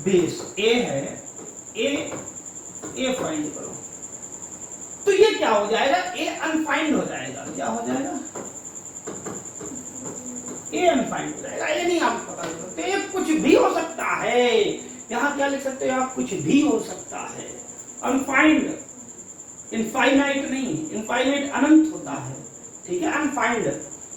बेस a है, a फाइंड करो, तो ये क्या हो जाएगा, a अनफाइंड हो जाएगा। क्या हो जाएगा, a अनफाइंड हो जाएगा। ये नहीं आप पता कर सकते, ये कुछ भी हो सकता है। यहां क्या लिख सकते हो आप, कुछ भी हो सकता है। अनफाइंड, इनफाइनाइट नहीं, इनफाइनाइट अनंत होता है, ठीक है। अनफाइंड,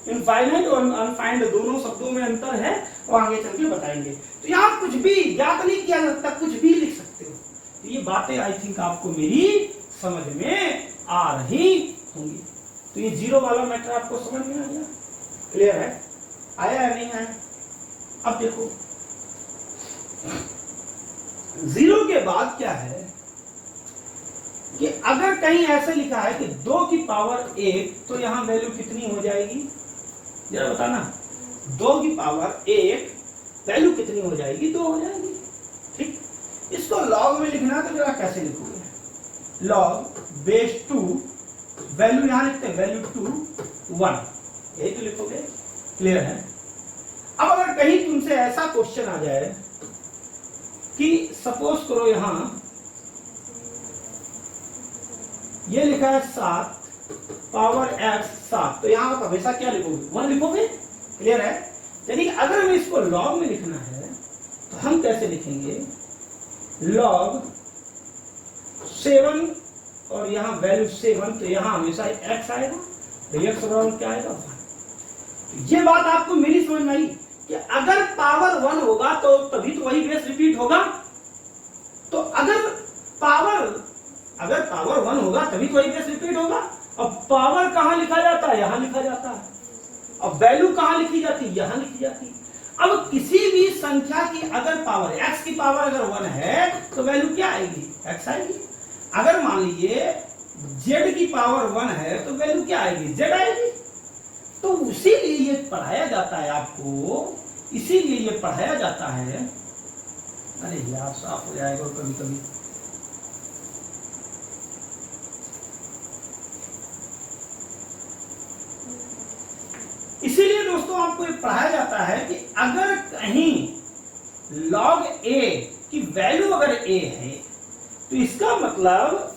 इनफाइनाइट और अनफाइंड दोनों शब्दों में अंतर है, और आगे चल के बताएंगे। तो यहाँ कुछ भी ज्ञात नहीं किया जा सकता, कुछ भी लिख सकते हो। तो ये बातें आई थिंक आपको मेरी समझ में आ रही होंगी। तो ये 0 वाला मैटर आपको समझ में आ गया, क्लियर है, आया या नहीं आया। अब देखो 0 के बाद क्या है कि अगर कहीं ऐसे लिखा है कि 2 की पावर 1, तो यहां वैल्यू कितनी हो जाएगी, जरा बताना। 2 की पावर 1 वैल्यू कितनी हो जाएगी, 2 हो जाएगी, ठीक। इसको लॉग में लिखना तो जरा कैसे लिखोगे, लॉग बेस 2, वैल्यू यहां लिखते हैं, वैल्यू 2 1, यही तो लिखोगे, क्लियर है। अब अगर कहीं तुमसे ऐसा क्वेश्चन आ जाए कि सपोज करो यहां ये लिखा है 7 पावर x 7, तो यहां आप हमेशा क्या लिखोगे, 1 लिखोगे, क्लियर है। यानी अगर हमें इसको लॉग में लिखना है तो हम कैसे लिखेंगे, लॉग 7 और यहां वैल्यू 7, तो यहां हमेशा x आएगा, तो x बराबर क्या आएगा, 1। ये बात आपको मेरी समझ में आई कि अगर पावर 1 होगा तो तभी तो वही बेस रिपीट होगा। तो अगर पावर 1 होगा तभी तो वही बेस रिपीट होगा। अब पावर कहां लिखा जाता है, यहां लिखा जाता है। अब वैल्यू कहां लिखी जाती है, यहां लिखी जाती है। अब किसी भी संख्या की अगर पावर, x की पावर अगर 1 है तो वैल्यू क्या आएगी, x आएगी। अगर मान लीजिए z की पावर 1 है तो वैल्यू क्या आएगी, z आएगी। तो इसीलिए ये पढ़ाया जाता है आपको, इसीलिए ये पढ़ाया जाता है। अरे यार साफ हो जाएगा कभी कभी। इसीलिए दोस्तों आपको ये पढ़ाया जाता है कि अगर कहीं log a की वैल्यू अगर a है तो इसका मतलब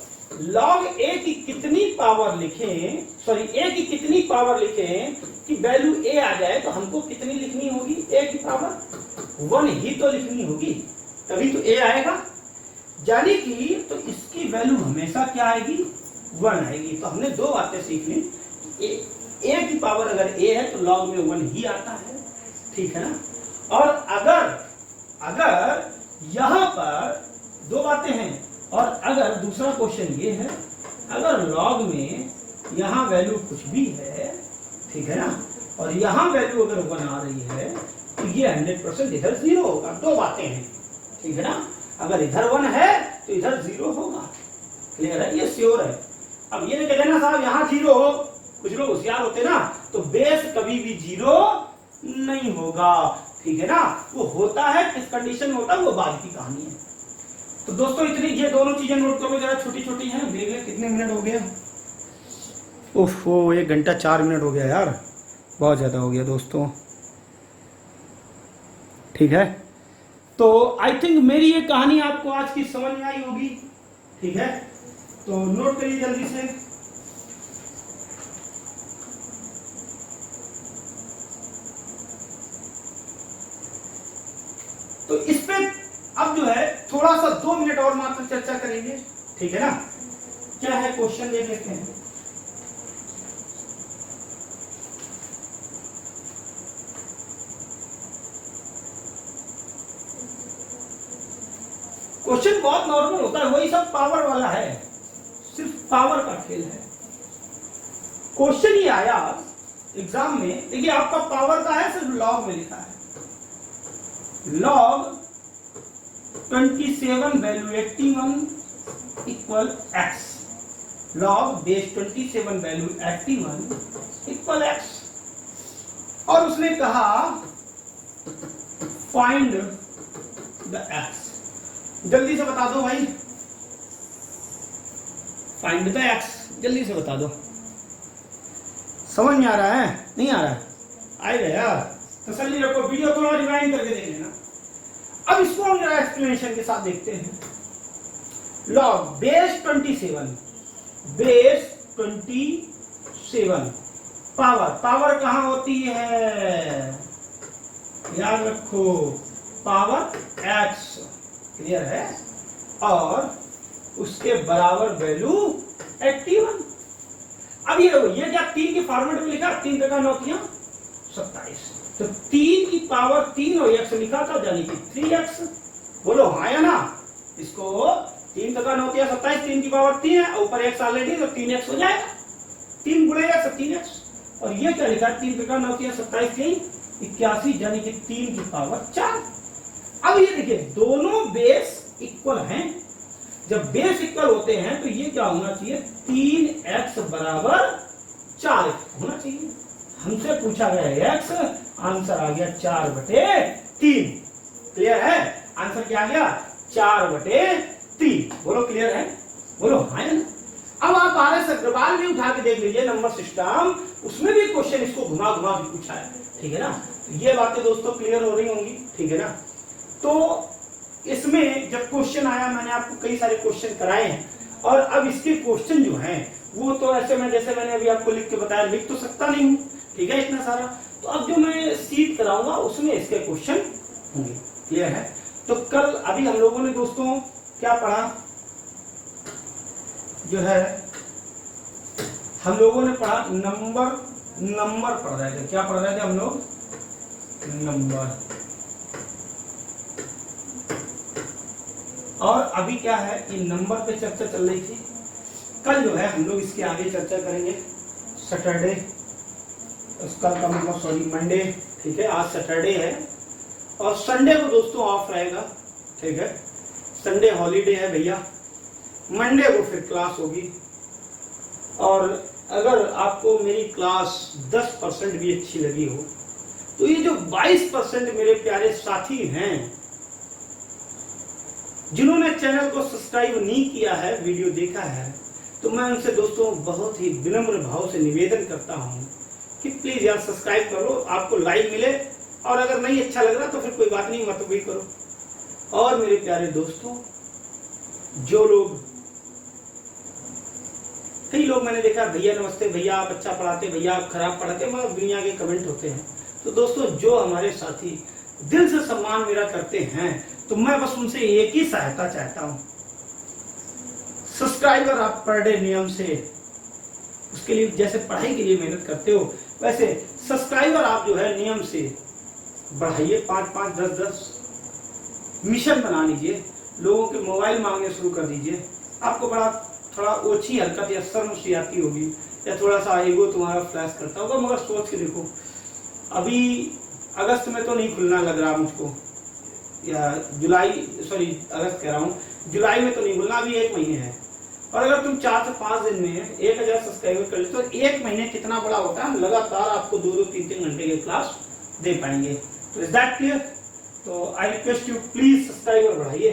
log a की कितनी पावर लिखें, सॉरी a की कितनी पावर लिखें कि वैल्यू a आ जाए, तो हमको कितनी लिखनी होगी, a की पावर 1 ही तो लिखनी होगी, तभी तो a आएगा। यानी कि तो इसकी वैल्यू हमेशा क्या आएगी, 1 आएगी। तो हमने 2 बातें सीख ली, a की पावर अगर a है तो log में 1 ही आता है, ठीक है ना। और अगर यहां पर 2 बातें हैं, और अगर दूसरा क्वेश्चन ये है, अगर log में यहां वैल्यू कुछ भी है, ठीक है ना, और यहां वैल्यू अगर 1 आ रही है तो ये 100% इधर 0 होगा। 2 बातें हैं, ठीक है ना। अगर इधर 1 है तो इधर 0 होगा, क्लियर है, ये श्योर है। अब ये नहीं कहते ना साहब यहां 0 हो, कुछ लोग होशियार होते ना, तो बेस कभी भी 0 नहीं होगा, ठीक है ना। वो होता है किस कंडीशन में होता है वो बाद की कहानी है। तो दोस्तों इतनी ये दोनों चीजें नोट करो जरा, छोटी छोटी हैं। देख ले कितने मिनट हो गया, ओफो 1 घंटा 4 मिनट हो गया यार, बहुत ज्यादा हो गया दोस्तों, ठीक है। तो आई थिंक मेरी ये कहानी आपको आज की समझ में आई होगी, ठीक है। तो नोट करिए जल्दी से। तो इस पे अब जो है थोड़ा सा 2 मिनट और मात्र चर्चा करेंगे, ठीक है ना। क्या है क्वेश्चन, ये देखते हैं। क्वेश्चन बहुत नॉर्मल होता है, वही सब पावर वाला है, सिर्फ पावर का खेल है। क्वेश्चन ये आया एग्जाम में, देखिए आपका पावर का है, सिर्फ लॉग में लिखा है, log 27 value 81 equal x, log base 27 value 81 equal x, और उसने कहा फाइंड द एक्स। जल्दी से बता दो भाई, फाइंड द एक्स, जल्दी से बता दो। समझ में आ रहा है? नहीं आ रहा है? आएगा यार, तसल्ली रखो, वीडियो थोड़ा रिवाइंड करके देख लेना। अब इसको हम जरा एक्सप्लेनेशन के साथ देखते हैं। Log base 27, base 27, power, power कहां होती है? याद रखो, पावर एक्स, क्लियर है, और उसके बराबर वैल्यू 81। अब ये देखो, ये क्या 3 के फॉर्मेट में लिखा, 3 टका 9 किया 27, तो 3 की पावर 3 और x लिखा था, यानी कि 3x। बोलो हाँ या ना? इसको 3 टका 9 किया 27, 3 की पावर 3 है, ऊपर x ऑलरेडी, तो 3x हो जाएगा, 3 गुणेगा 3x। और ये क्या लिखा, 3 टका 9 किया 27 81, यानी कि 3 की पावर 4। अब ये देखिए, दोनों बेस इक्वल हैं। जब बेस इक्वल होते हैं तो ये क्या होना चाहिए, 3x बराबर 4 होना चाहिए। हमसे पूछा गया है x, आंसर आ गया 4/3। क्लियर है? आंसर क्या आ गया, 4/3। बोलो क्लियर है? बोलो हाँ है ना? अब आप RS अग्रवाल भी उठा के देख लीजिए, नंबर सिस्टम, उसमें भी क्वेश्चन इसको घुमा घुमा के पूछा है। ठीक है ना? तो ये बातें दोस्तों क्लियर हो रही होंगी। ठीक है ना? तो इसमें जब क्वेश्चन आया, मैंने आपको कई सारे क्वेश्चन कराए हैं, और अब इसके क्वेश्चन जो हैं वो तो ऐसे में, जैसे मैंने अभी आपको लिख के बताया, लिख तो सकता नहीं हूँ, ठीक है, इतना सारा। तो अब जो मैं सीट कराऊंगा उसमें इसके क्वेश्चन होंगे। क्लियर है? तो कल अभी हम लोगों ने दोस्तों क्या पढ़ा, जो है हम लोगों ने पढ़ा नंबर पढ़ रहे थे। क्या पढ़ रहे थे हम लोग? नंबर। और अभी क्या है, ये नंबर पे चर्चा चल रही थी। कल जो है हम लोग इसके आगे चर्चा करेंगे, सैटरडे, कल का मतलब सॉरी मंडे, ठीक है, आज सैटरडे है, और संडे को दोस्तों ऑफ रहेगा। ठीक है, संडे हॉलीडे है भैया, मंडे को फिर क्लास होगी। और अगर आपको मेरी क्लास 10% भी अच्छी लगी हो, तो ये जो 22% मेरे प्यारे साथी हैं जिन्होंने चैनल को सब्सक्राइब नहीं किया है, वीडियो देखा है, तो मैं उनसे दोस्तों बहुत ही विनम्र भाव से निवेदन करता हूं कि प्लीज यार सब्सक्राइब करो, आपको लाइक मिले, और अगर नहीं अच्छा लग रहा तो फिर कोई बात नहीं, मत भी करो। और मेरे प्यारे दोस्तों, जो लोग, कई लोग मैंने देखा, भैया नमस्ते, भैया आप अच्छा पढ़ाते, भैया आप खराब पढ़ाते, मतलब दुनिया के कमेंट होते हैं। तो दोस्तों, जो हमारे साथी दिल से सम्मान मेरा करते हैं, तो मैं बस उनसे एक ही सहायता चाहता हूं, सब्सक्राइबर आप पर डे नियम से, उसके लिए जैसे पढ़ाई के लिए मेहनत करते हो, वैसे सब्सक्राइबर आप जो है नियम से बढ़ाइए, 5-5, 10-10 मिशन बना लीजिए, लोगों के मोबाइल मांगने शुरू कर दीजिए। आपको बड़ा थोड़ा ओछी हरकत या शर्म सी आती होगी, या थोड़ा सा ईगो तुम्हारा फ्लैश करता होगा, मगर सोच के देखो, अभी अगस्त में तो नहीं खुलना लग रहा मुझको, या अगस्त कह रहा हूँ, जुलाई में तो नहीं खुलना, अभी 1 महीने है। और अगर तुम 4 से 5 दिन में 1000 सब्सक्राइबर कर ले तो 1 महीने कितना बड़ा होता है, हम लगातार आपको 2-2, 3-3 घंटे की क्लास दे पाएंगे। तो इज दैट क्लियर? तो I request you, please subscriber बढ़ाइए।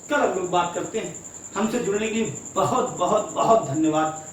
कल हम लोग बात करते हैं। हमसे जुड़ने के लिए बहुत बहुत बहुत धन्यवाद।